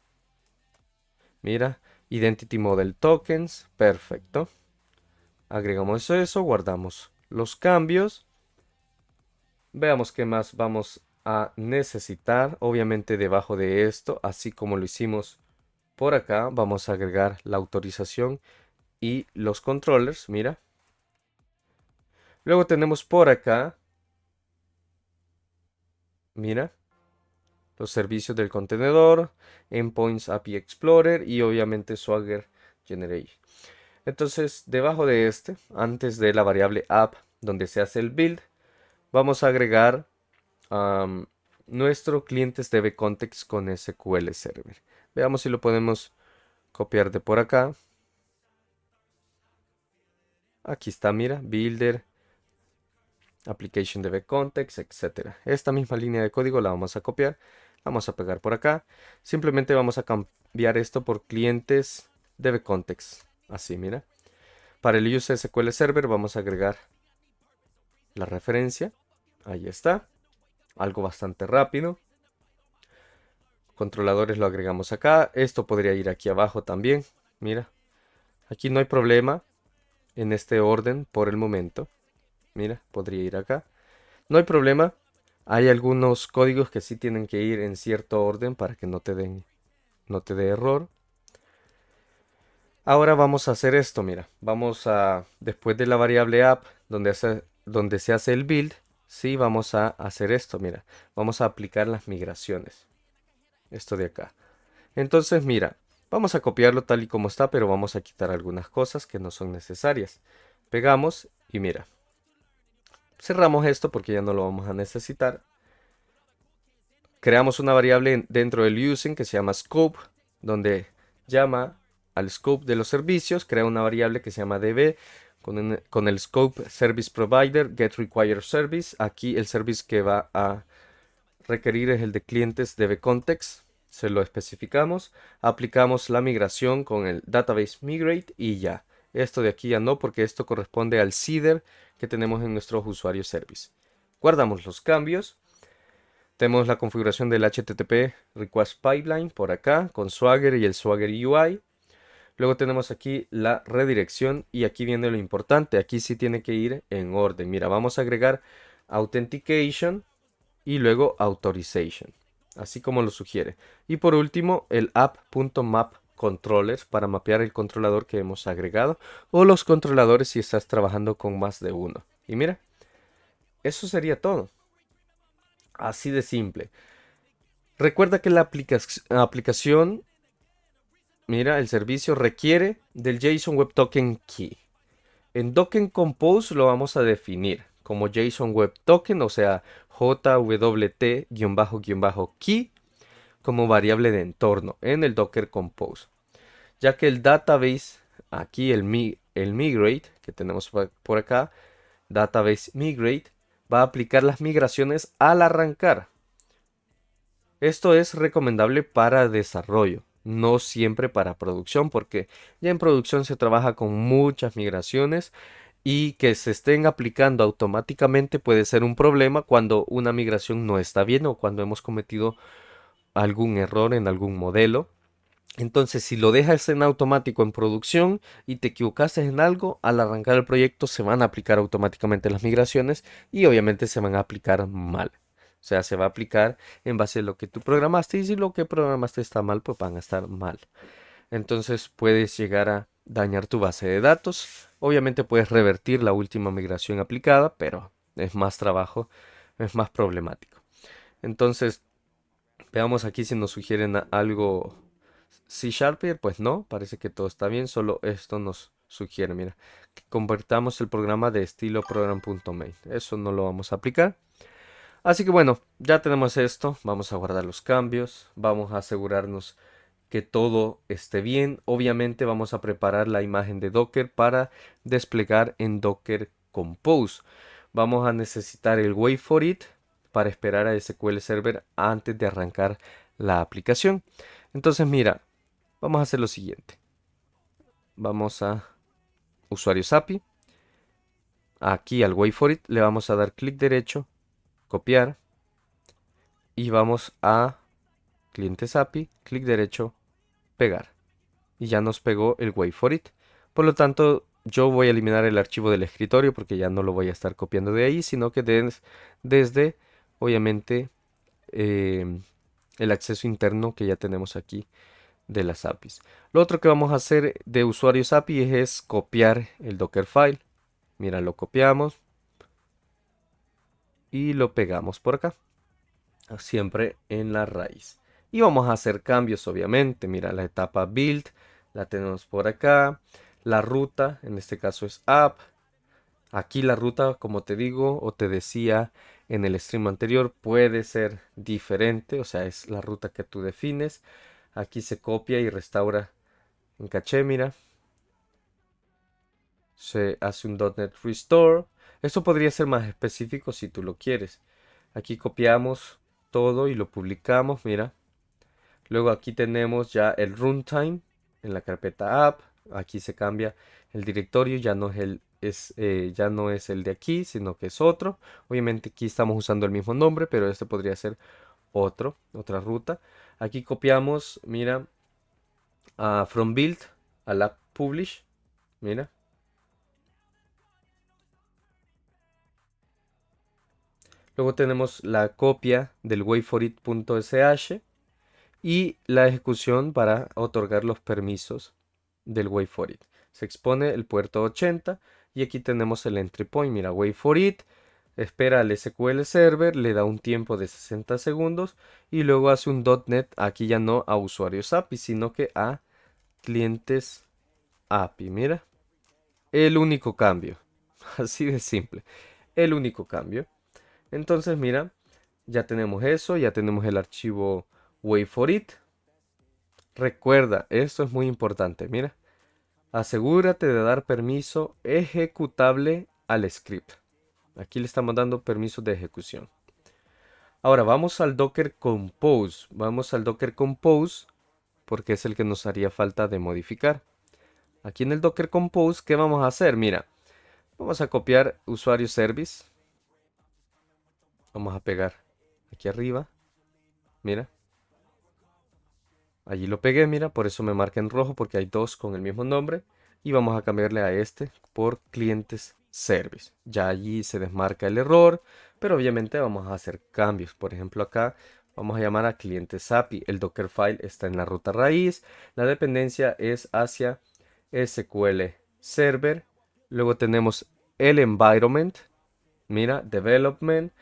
A: Mira, Identity Model Tokens. Perfecto. Agregamos eso, guardamos los cambios. Veamos qué más vamos a necesitar. Obviamente debajo de esto, así como lo hicimos por acá, vamos a agregar la autorización y los controllers. Mira. Luego tenemos por acá, mira, los servicios del contenedor, Endpoints API Explorer y obviamente Swagger Generation. Entonces, debajo de este, antes de la variable app donde se hace el build, vamos a agregar nuestro clientes DB context con SQL Server. Veamos si lo podemos copiar de por acá. Aquí está, mira, builder, application DB context, etc. Esta misma línea de código la vamos a copiar. Vamos a pegar por acá. Simplemente vamos a cambiar esto por clientes DB context. Así, mira. Para el use SQL Server vamos a agregar la referencia. Ahí está. Algo bastante rápido. Controladores lo agregamos acá. Esto podría ir aquí abajo también. Mira. Aquí no hay problema en este orden por el momento. Mira, podría ir acá. No hay problema. Hay algunos códigos que sí tienen que ir en cierto orden para que no te dé error. Ahora vamos a hacer esto, mira. Vamos a, después de la variable app, donde se hace el build, sí, vamos a hacer esto, mira. Vamos a aplicar las migraciones. Esto de acá. Entonces, mira, vamos a copiarlo tal y como está, pero vamos a quitar algunas cosas que no son necesarias. Pegamos y mira. Cerramos esto porque ya no lo vamos a necesitar. Creamos una variable dentro del using que se llama scope, donde llama al scope de los servicios, crea una variable que se llama db con el scope service provider get required service. Aquí el service que va a requerir es el de clientes db context. Se lo especificamos, aplicamos la migración con el database migrate y ya. Esto de aquí ya no, porque esto corresponde al seeder que tenemos en nuestro usuario service. Guardamos los cambios. Tenemos la configuración del HTTP Request Pipeline por acá con Swagger y el Swagger UI. Luego tenemos aquí la redirección y aquí viene lo importante. Aquí sí tiene que ir en orden. Mira, vamos a agregar Authentication y luego Authorization, así como lo sugiere. Y por último, el app.mapControllers para mapear el controlador que hemos agregado o los controladores si estás trabajando con más de uno. Y mira, eso sería todo. Así de simple. Recuerda que la aplicación, mira, el servicio requiere del JSON Web Token Key. En Docker Compose lo vamos a definir como JSON Web Token, o sea, JWT-key como variable de entorno en el Docker Compose. Ya que el database, aquí el migrate que tenemos por acá, database migrate, va a aplicar las migraciones al arrancar. Esto es recomendable para desarrollo, no siempre para producción, porque ya en producción se trabaja con muchas migraciones y que se estén aplicando automáticamente puede ser un problema cuando una migración no está bien o cuando hemos cometido algún error en algún modelo. Entonces, si lo dejas en automático en producción y te equivocaste en algo, al arrancar el proyecto se van a aplicar automáticamente las migraciones y obviamente se van a aplicar mal. O sea, se va a aplicar en base a lo que tú programaste y si lo que programaste está mal, pues van a estar mal. Entonces puedes llegar a dañar tu base de datos. Obviamente puedes revertir la última migración aplicada, pero es más trabajo, es más problemático. Entonces, veamos aquí si nos sugieren algo C Sharpier, pues no, parece que todo está bien, solo esto nos sugiere, mira, que convertamos el programa de estilo program.main. Eso no lo vamos a aplicar. Así que bueno, ya tenemos esto, vamos a guardar los cambios, vamos a asegurarnos que todo esté bien. Obviamente vamos a preparar la imagen de Docker para desplegar en Docker Compose. Vamos a necesitar el wait for it para esperar a SQL Server antes de arrancar la aplicación. Entonces mira, vamos a hacer lo siguiente. Vamos a usuarios API. Aquí al wait for it le vamos a dar clic derecho, copiar. Y vamos a clientes API, clic derecho, pegar. Y ya nos pegó el wait for it. Por lo tanto, yo voy a eliminar el archivo del escritorio porque ya no lo voy a estar copiando de ahí, sino que desde, obviamente, el acceso interno que ya tenemos aquí de las APIs. Lo otro que vamos a hacer de usuarios API es copiar el Dockerfile. Mira, lo copiamos y lo pegamos por acá, siempre en la raíz. Y vamos a hacer cambios, obviamente. Mira, la etapa build la tenemos por acá. La ruta, en este caso es app. Aquí la ruta, como te digo o te decía en el stream anterior, puede ser diferente. O sea, es la ruta que tú defines. Aquí se copia y restaura en caché, mira. Se hace un .NET Restore. Esto podría ser más específico si tú lo quieres. Aquí copiamos todo y lo publicamos, mira. Luego aquí tenemos ya el runtime en la carpeta app. Aquí se cambia el directorio, ya no ya no es el de aquí, sino que es otro. Obviamente aquí estamos usando el mismo nombre, pero este podría ser otra ruta. Aquí copiamos, mira, from build a la publish, mira. Luego tenemos la copia del wait4it.sh y la ejecución para otorgar los permisos del wait for it. Se expone el puerto 80 y aquí tenemos el entry point. Mira, wait for it, espera al SQL Server, le da un tiempo de 60 segundos y luego hace un .NET, aquí ya no a usuarios API, sino que a clientes API. Mira, el único cambio, así de simple, el único cambio. Entonces, mira, ya tenemos eso, ya tenemos el archivo wait for it. Recuerda, esto es muy importante, mira. Asegúrate de dar permiso ejecutable al script. Aquí le estamos dando permiso de ejecución. Ahora vamos al Docker Compose. Vamos al Docker Compose porque es el que nos haría falta de modificar. Aquí en el Docker Compose, ¿qué vamos a hacer? Mira, vamos a copiar usuario service. Vamos a pegar aquí arriba. Mira. Allí lo pegué, mira, por eso me marca en rojo porque hay dos con el mismo nombre. Y vamos a cambiarle a este por clientes service. Ya allí se desmarca el error, pero obviamente vamos a hacer cambios. Por ejemplo, acá vamos a llamar a clientes API. El Dockerfile está en la ruta raíz. La dependencia es hacia SQL Server. Luego tenemos el environment. Mira, development.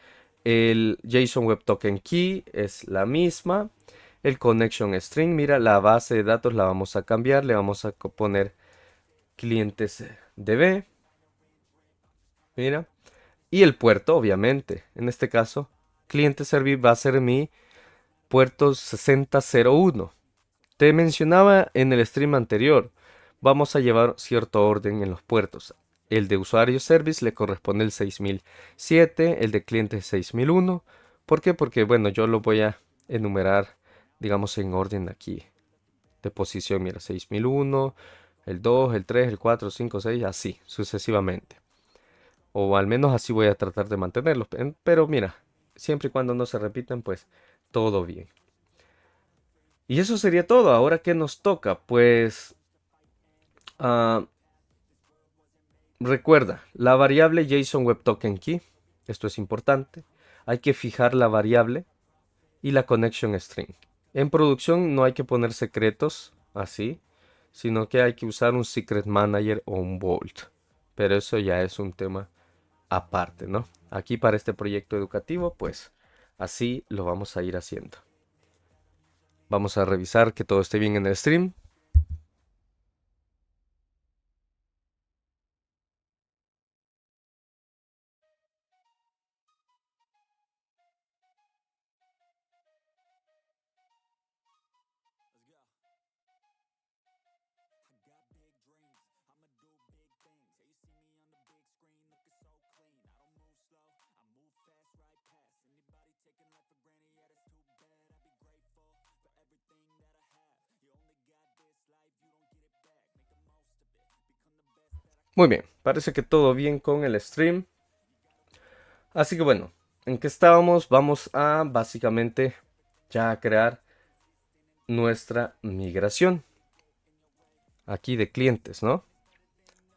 A: El JSON Web Token Key es la misma. El connection string, mira, la base de datos la vamos a cambiar. Le vamos a poner clientes DB. Mira. Y el puerto, obviamente. En este caso, cliente servir va a ser mi puerto 6001. Te mencionaba en el stream anterior. Vamos a llevar cierto orden en los puertos. El de usuario service le corresponde el 6007, el de cliente 6001. ¿Por qué? Porque, bueno, yo lo voy a enumerar, digamos, en orden aquí de posición. Mira, 6001, el 2, el 3, el 4, 5, 6, así sucesivamente. O al menos así voy a tratar de mantenerlos. Pero mira, siempre y cuando no se repitan, pues todo bien. Y eso sería todo. Ahora, ¿qué nos toca? Pues ah, recuerda, la variable JSON Web Token Key. Esto es importante. Hay que fijar la variable y la connection string. En producción no hay que poner secretos así, sino que hay que usar un secret manager o un vault. Pero eso ya es un tema aparte, ¿no? Aquí para este proyecto educativo, pues así lo vamos a ir haciendo. Vamos a revisar que todo esté bien en el stream. Muy bien, parece que todo bien con el stream. Así que bueno, ¿en qué estábamos? Vamos a básicamente ya crear nuestra migración aquí de clientes, ¿no?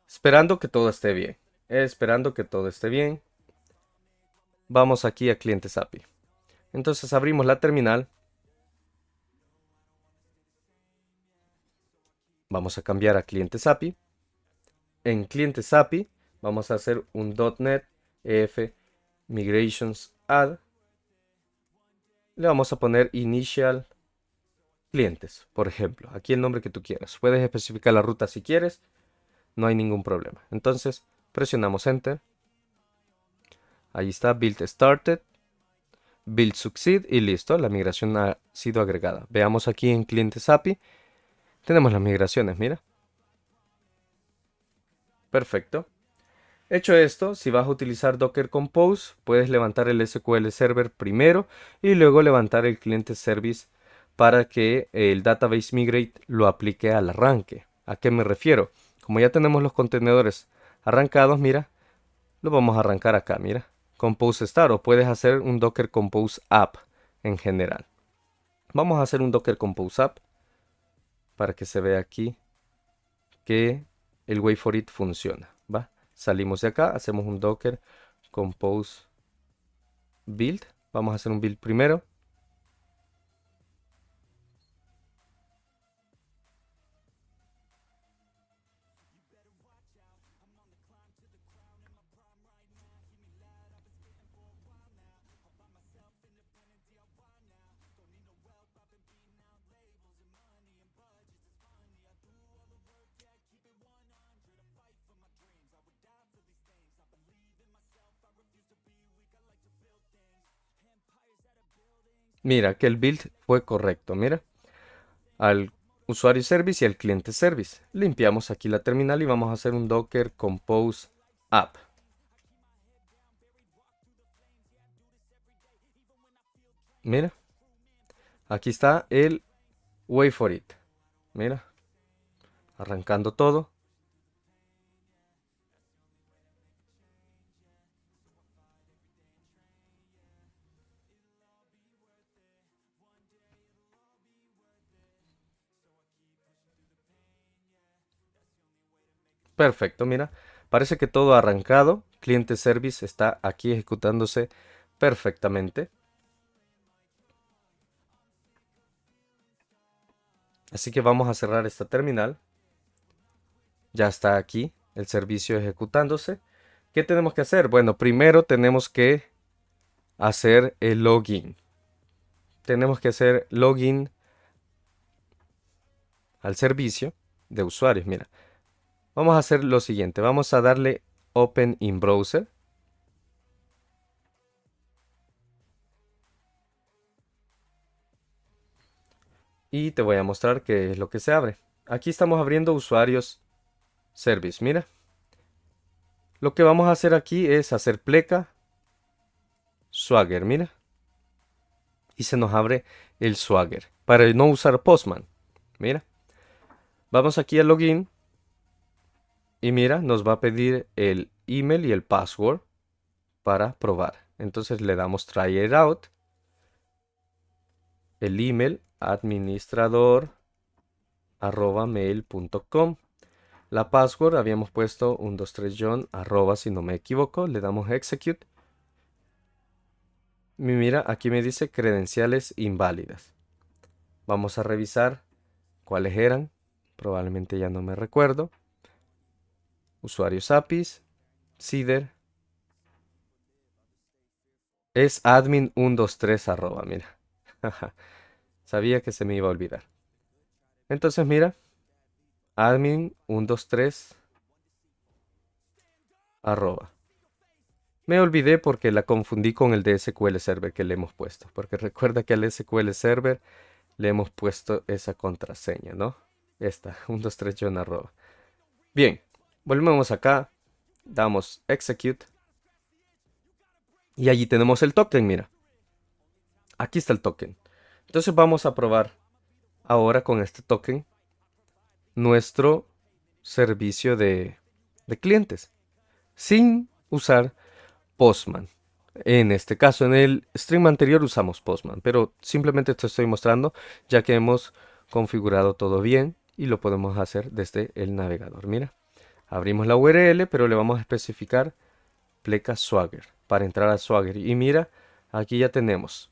A: Esperando que todo esté bien. Esperando que todo esté bien. Vamos aquí a clientes API. Entonces abrimos la terminal. Vamos a cambiar a clientes API. En clientes API vamos a hacer un .NET EF Migrations Add. Le vamos a poner Initial Clientes, por ejemplo. Aquí el nombre que tú quieras. Puedes especificar la ruta si quieres. No hay ningún problema. Entonces presionamos Enter. Ahí está Build Started. Build Succeed y listo. La migración ha sido agregada. Veamos aquí en clientes API. Tenemos las migraciones, mira. Perfecto. Hecho esto, si vas a utilizar Docker Compose, puedes levantar el SQL Server primero y luego levantar el cliente service para que el database migrate lo aplique al arranque. ¿A qué me refiero? Como ya tenemos los contenedores arrancados, mira, lo vamos a arrancar acá, mira. Compose Start o puedes hacer un Docker Compose App en general. Vamos a hacer un Docker Compose App para que se vea aquí que el wait for it funciona, ¿va? Salimos de acá, hacemos un Docker Compose Build. Vamos a hacer un build primero. Mira que el build fue correcto, mira. Al usuario service y al cliente service. Limpiamos aquí la terminal y vamos a hacer un Docker Compose App. Mira. Aquí está el wait for it. Mira. Arrancando todo. Perfecto, mira. Parece que todo ha arrancado. Cliente service está aquí ejecutándose perfectamente. Así que vamos a cerrar esta terminal. Ya está aquí el servicio ejecutándose. ¿Qué tenemos que hacer? Bueno, primero tenemos que hacer el login. Tenemos que hacer login al servicio de usuarios. Mira, vamos a hacer lo siguiente. Vamos a darle Open in Browser. Y te voy a mostrar qué es lo que se abre. Aquí estamos abriendo usuarios service. Mira. Lo que vamos a hacer aquí es hacer pleca Swagger. Mira. y se nos abre el Swagger para no usar Postman. Mira, vamos aquí a login y mira, nos va a pedir el email y el password para probar. Entonces le damos try it out, el email administrador@mail.com. La password habíamos puesto 123john si no me equivoco. Le damos execute. Mira, aquí me dice credenciales inválidas. Vamos a revisar cuáles eran. Probablemente ya no me recuerdo. Usuarios APIs, Cider. Es admin123 mira. Sabía que se me iba a olvidar. Entonces mira, admin123 Me olvidé porque la confundí con el de SQL Server que le hemos puesto. Porque recuerda que al SQL Server le hemos puesto esa contraseña, ¿no? Esta, 123john Bien, volvemos acá, damos execute. Y allí tenemos el token, mira. Aquí está el token. Entonces vamos a probar ahora con este token nuestro servicio de clientes. Sin usar Postman. En este caso, en el stream anterior usamos Postman, pero simplemente te estoy mostrando ya que hemos configurado todo bien y lo podemos hacer desde el navegador. Mira, abrimos la URL, pero le vamos a especificar pleca Swagger para entrar a Swagger. Y mira, aquí ya tenemos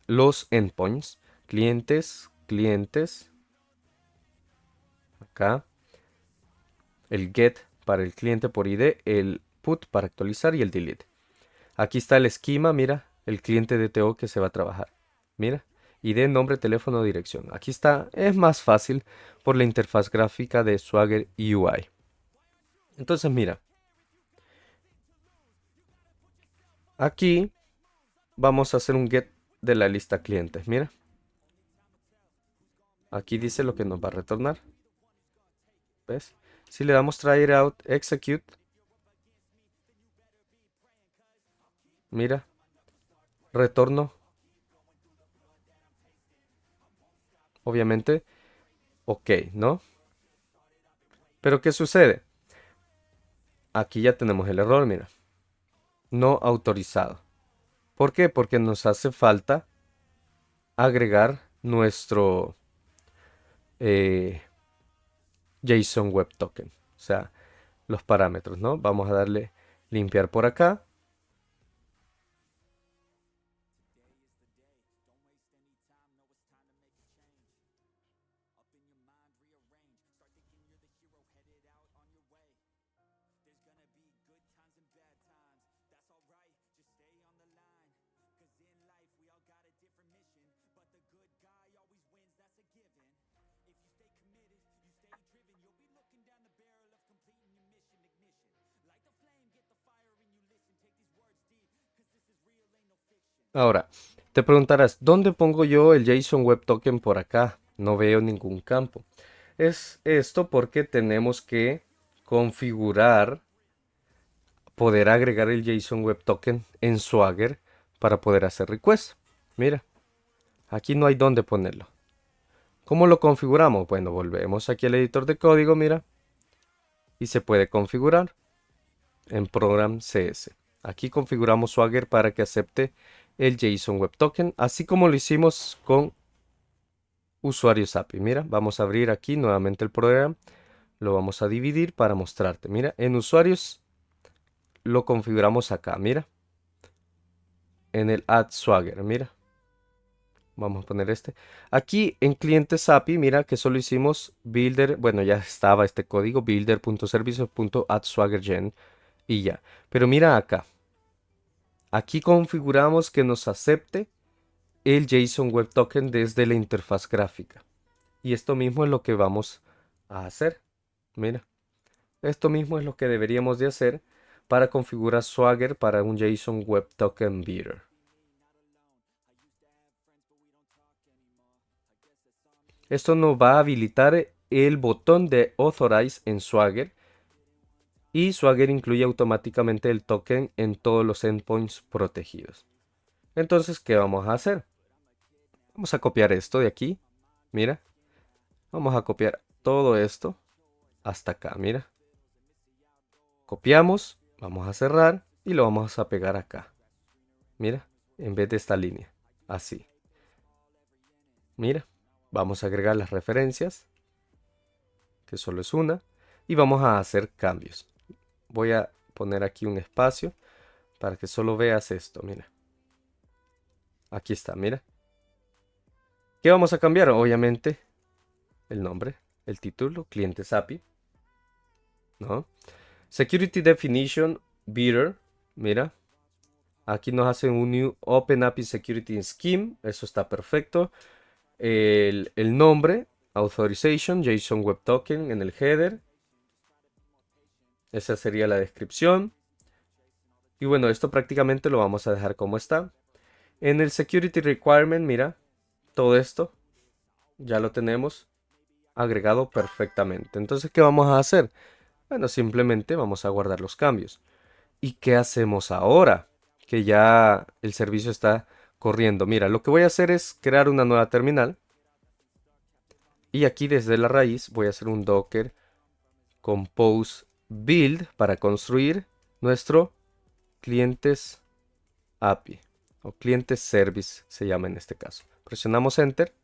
A: los endpoints, clientes, acá, el get para el cliente por ID, el put para actualizar y el delete. Aquí está el esquema, mira, el cliente DTO que se va a trabajar. Mira, ID, nombre, teléfono, dirección. Aquí está, es más fácil por la interfaz gráfica de Swagger UI. Entonces mira, aquí vamos a hacer un get de la lista clientes, mira. Aquí dice lo que nos va a retornar. ¿Ves? Si le damos try it out, execute. Mira, retorno. Obviamente, ok, ¿no? Pero ¿qué sucede? Aquí ya tenemos el error, mira. No autorizado. ¿Por qué? Porque nos hace falta agregar nuestro JSON Web Token. O sea, los parámetros, ¿no? Vamos a darle limpiar por acá. Ahora, te preguntarás, ¿dónde pongo yo el JSON Web Token por acá? No veo ningún campo. Es esto porque tenemos que configurar, poder agregar el JSON Web Token en Swagger para poder hacer request. Mira, aquí no hay dónde ponerlo. ¿Cómo lo configuramos? Bueno, volvemos aquí al editor de código, mira, y se puede configurar en Program CS. Aquí configuramos Swagger para que acepte el JSON Web Token, así como lo hicimos con usuarios API. Mira, vamos a abrir aquí nuevamente el programa, lo vamos a dividir para mostrarte. Mira, en usuarios lo configuramos acá, mira, en el Add Swagger, mira. Vamos a poner este. Aquí en clientes API, mira que solo hicimos builder, bueno, ya estaba este código, builder.servicios.addSwaggerGen y ya. Pero mira acá. Aquí configuramos que nos acepte el JSON Web Token desde la interfaz gráfica. Y esto mismo es lo que vamos a hacer. Mira, esto mismo es lo que deberíamos de hacer para configurar Swagger para un JSON Web Token Builder. Esto nos va a habilitar el botón de Authorize en Swagger. Y Swagger incluye automáticamente el token en todos los endpoints protegidos. Entonces, ¿qué vamos a hacer? Vamos a copiar esto de aquí. Mira. Vamos a copiar todo esto hasta acá. Mira. Copiamos. Vamos a cerrar y lo vamos a pegar acá. Mira. En vez de esta línea. Así. Mira. Vamos a agregar las referencias. Que solo es una. Y vamos a hacer cambios. Voy a poner aquí un espacio para que solo veas esto. Mira. Aquí está, mira. ¿Qué vamos a cambiar? Obviamente el nombre, el título, clientes API, ¿no? Security Definition Beater, mira. Aquí nos hace un New Open API Security Scheme, eso está perfecto. El nombre, Authorization, JSON Web Token en el header. Esa sería la descripción. Y bueno, esto prácticamente lo vamos a dejar como está. En el Security Requirement, mira, todo esto ya lo tenemos agregado perfectamente. Entonces, ¿qué vamos a hacer? Bueno, simplemente vamos a guardar los cambios. ¿Y qué hacemos ahora? Que ya el servicio está corriendo. Mira, lo que voy a hacer es crear una nueva terminal. Y aquí desde la raíz voy a hacer un docker compose build para construir nuestro clientes API o clientes service se llama en este caso. Presionamos enter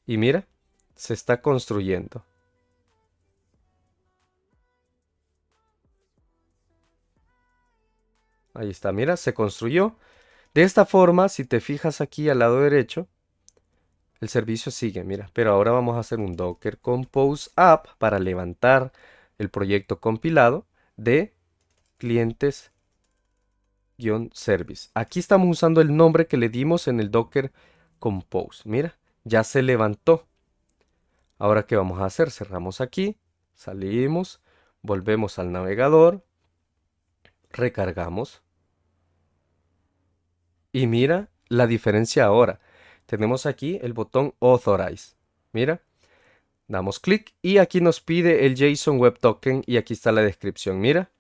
A: y mira, se está construyendo. Ahí está, mira, se construyó. De esta forma, si te fijas aquí al lado derecho, el servicio sigue, mira. Pero ahora vamos a hacer un docker compose app para levantar el proyecto compilado de clientes-service. Aquí estamos usando el nombre que le dimos en el docker compose. Mira, ya se levantó. Ahora, ¿qué vamos a hacer? Cerramos aquí, salimos, volvemos al navegador, recargamos. Y mira la diferencia ahora. Tenemos aquí el botón Authorize. Mira, damos clic y aquí nos pide el JSON Web Token y aquí está la descripción. Mira,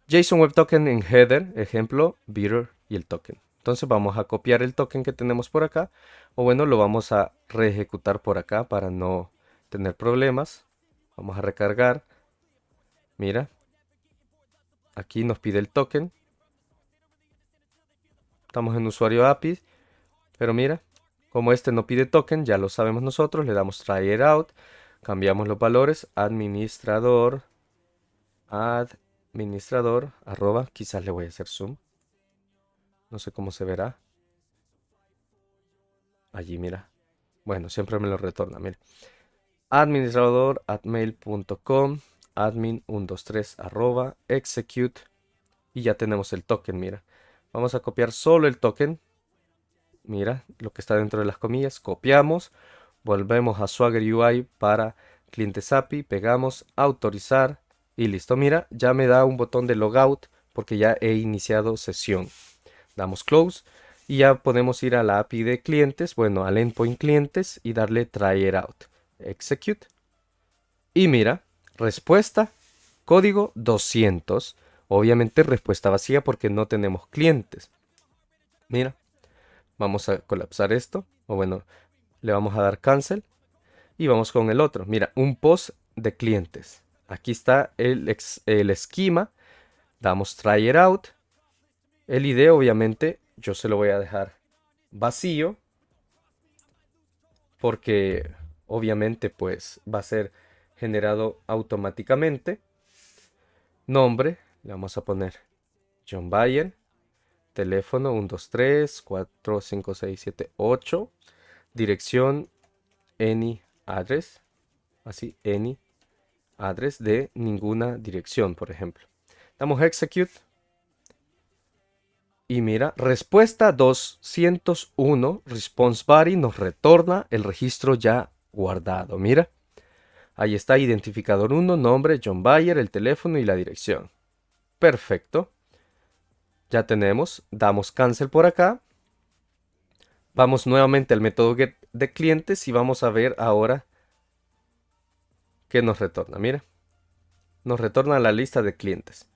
A: JSON Web Token en header, ejemplo, beater y el token. Entonces vamos a copiar el token que tenemos por acá o bueno, lo vamos a reejecutar por acá para no tener problemas. Vamos a recargar. Mira, aquí nos pide el token. Estamos en usuario API, pero mira, como este no pide token, ya lo sabemos nosotros, le damos try it out, cambiamos los valores, administrador, arroba, quizás le voy a hacer zoom, no sé cómo se verá, allí mira, bueno, siempre me lo retorna, mira, administrador @mail.com, admin123 arroba, execute, y ya tenemos el token, mira, vamos a copiar solo el token, mira, lo que está dentro de las comillas, copiamos, volvemos a Swagger UI para clientes API, pegamos, autorizar y listo. Mira, ya me da un botón de logout porque ya he iniciado sesión. Damos close y ya podemos ir a la API de clientes, bueno, al endpoint clientes y darle try it out. Execute. Y mira, respuesta, código 200. Obviamente respuesta vacía porque no tenemos clientes. Mira, vamos a colapsar esto. O bueno, le vamos a dar cancel. Y vamos con el otro. Mira, un post de clientes. Aquí está el esquema. Damos try it out. El ID obviamente yo se lo voy a dejar vacío. Porque obviamente pues va a ser generado automáticamente. Nombre. Le vamos a poner John Bayer. Teléfono 123 45678. Dirección any address. Así, any address de ninguna dirección, por ejemplo. Damos execute. Y mira, respuesta 201, response body nos retorna el registro ya guardado. Mira, ahí está identificador 1, nombre, John Bayer, el teléfono y la dirección. Perfecto. Ya tenemos, damos cancel por acá. Vamos nuevamente al método get de clientes y vamos a ver ahora qué nos retorna. Mira, nos retorna la lista de clientes,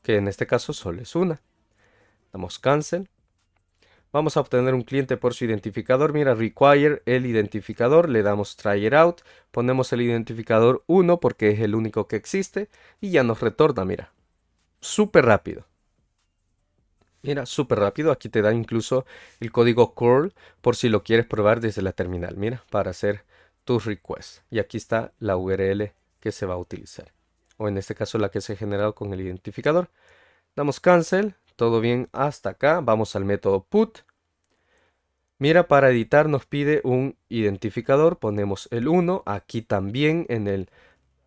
A: que en este caso solo es una. Damos cancel. Vamos a obtener un cliente por su identificador. Mira, require el identificador. Le damos try it out. Ponemos el identificador 1 porque es el único que existe. Y ya nos retorna, mira. Súper rápido. Mira, súper rápido. Aquí te da incluso el código curl por si lo quieres probar desde la terminal. Mira, para hacer tus requests. Y aquí está la URL que se va a utilizar. O en este caso la que se ha generado con el identificador. Damos cancel. Todo bien hasta acá. Vamos al método put. Mira, para editar nos pide un identificador. Ponemos el 1. Aquí también en el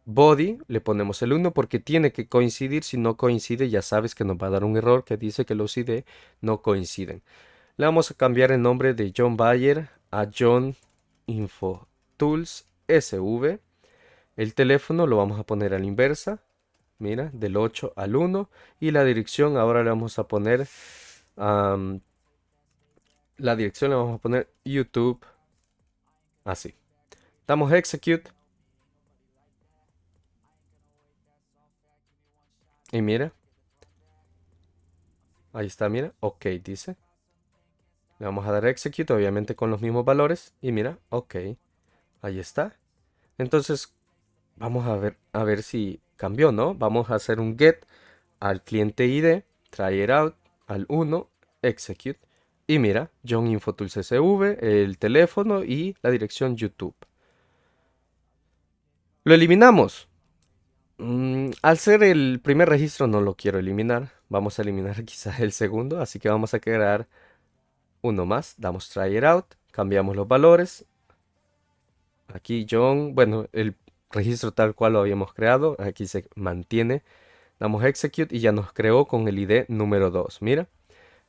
A: body le ponemos el 1 porque tiene que coincidir. Si no coincide, ya sabes que nos va a dar un error que dice que los ID no coinciden. Le vamos a cambiar el nombre de John Bayer a John Info Tools SV. El teléfono lo vamos a poner a la inversa. Mira, del 8 al 1. Y la dirección ahora le vamos a poner... la dirección le vamos a poner YouTube. Así. Damos execute. Y mira. Ahí está, mira. Ok, dice. Le vamos a dar execute, obviamente con los mismos valores. Y mira, ok. Ahí está. Entonces, vamos a ver si cambió, ¿no? Vamos a hacer un get al cliente ID. Try it out. Al 1. Execute. Y mira, John Infotools SV, el teléfono y la dirección YouTube. Lo eliminamos. Al ser el primer registro no lo quiero eliminar. Vamos a eliminar quizás el segundo. Así que vamos a crear uno más. Damos try it out. Cambiamos los valores. Aquí John, bueno, el registro tal cual lo habíamos creado. Aquí se mantiene. Damos execute y ya nos creó con el ID número 2. Mira.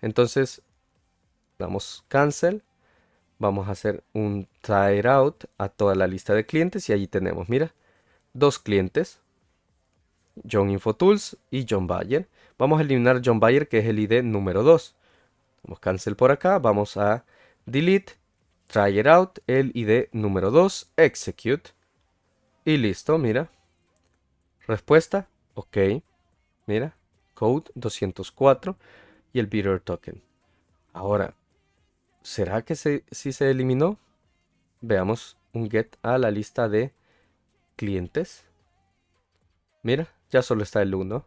A: Entonces, damos cancel. Vamos a hacer un try it out a toda la lista de clientes. Y allí tenemos, mira, dos clientes. John Infotools y John Bayer. Vamos a eliminar John Bayer, que es el ID número 2. Vamos a cancel por acá. Vamos a delete, try it out, el ID número 2, execute. Y listo, mira. Respuesta, ok. Mira, code 204 y el bidder token. Ahora, ¿será que sí se eliminó? Veamos un get a la lista de clientes. Mira, ya solo está el 1.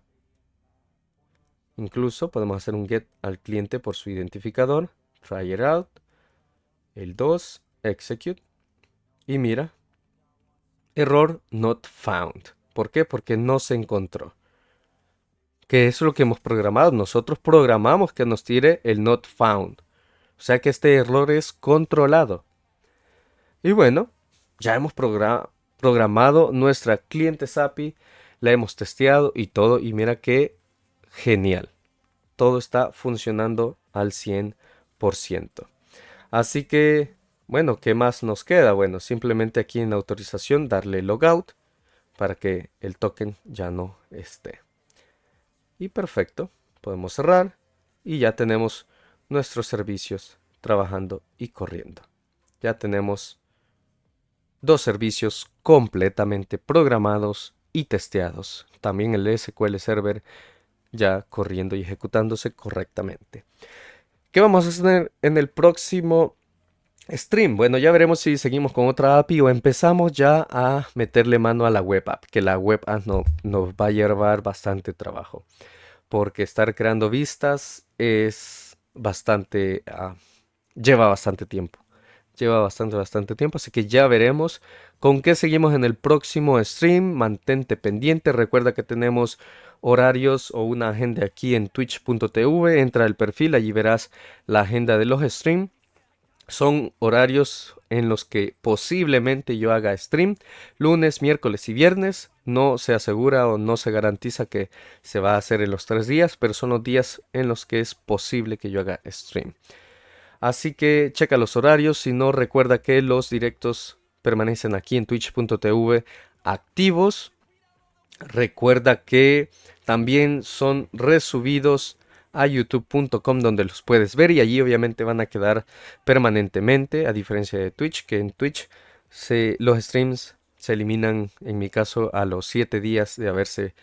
A: Incluso podemos hacer un get al cliente por su identificador. Try it out. El 2. Execute. Y mira. Error not found. ¿Por qué? Porque no se encontró. ¿Qué es lo que hemos programado? Nosotros programamos que nos tire el not found. O sea que este error es controlado. Y bueno, ya hemos programado nuestra clientes API. La hemos testeado y todo. Y mira qué genial. Todo está funcionando al 100%. Así que, bueno, ¿qué más nos queda? Bueno, simplemente aquí en autorización darle logout para que el token ya no esté. Y perfecto, podemos cerrar y ya tenemos nuestros servicios trabajando y corriendo. Ya tenemos dos servicios completamente programados y testeados. También el SQL Server ya corriendo y ejecutándose correctamente. ¿Qué vamos a hacer en el próximo stream? Bueno, ya veremos si seguimos con otra API o empezamos ya a meterle mano a la web app, que la web app nos va a llevar bastante trabajo, porque estar creando vistas es bastante, lleva bastante tiempo. Lleva bastante tiempo, así que ya veremos con qué seguimos en el próximo stream. Mantente pendiente, recuerda que tenemos horarios o una agenda aquí en twitch.tv. Entra al perfil, allí verás la agenda de los streams. Son horarios en los que posiblemente yo haga stream lunes, miércoles y viernes. No se asegura o no se garantiza que se va a hacer en los 3 días, pero son los días en los que es posible que yo haga stream. Así que checa los horarios. Si no, recuerda que los directos permanecen aquí en twitch.tv activos. Recuerda que también son resubidos a youtube.com donde los puedes ver y allí obviamente van a quedar permanentemente, a diferencia de Twitch, que en Twitch los streams se eliminan, en mi caso, a los 7 días de haberse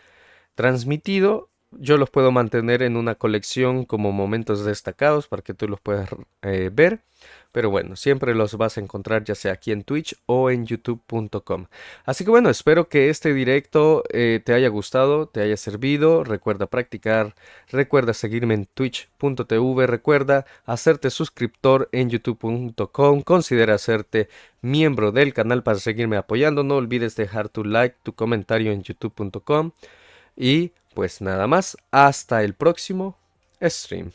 A: transmitido. yo los puedo mantener en una colección como momentos destacados para que tú los puedas ver. Pero bueno, siempre los vas a encontrar ya sea aquí en Twitch o en youtube.com. Así que bueno, espero que este directo te haya gustado, te haya servido. Recuerda practicar, recuerda seguirme en twitch.tv, recuerda hacerte suscriptor en youtube.com, considera hacerte miembro del canal para seguirme apoyando. No olvides dejar tu like, tu comentario en youtube.com. Y pues nada más, hasta el próximo stream.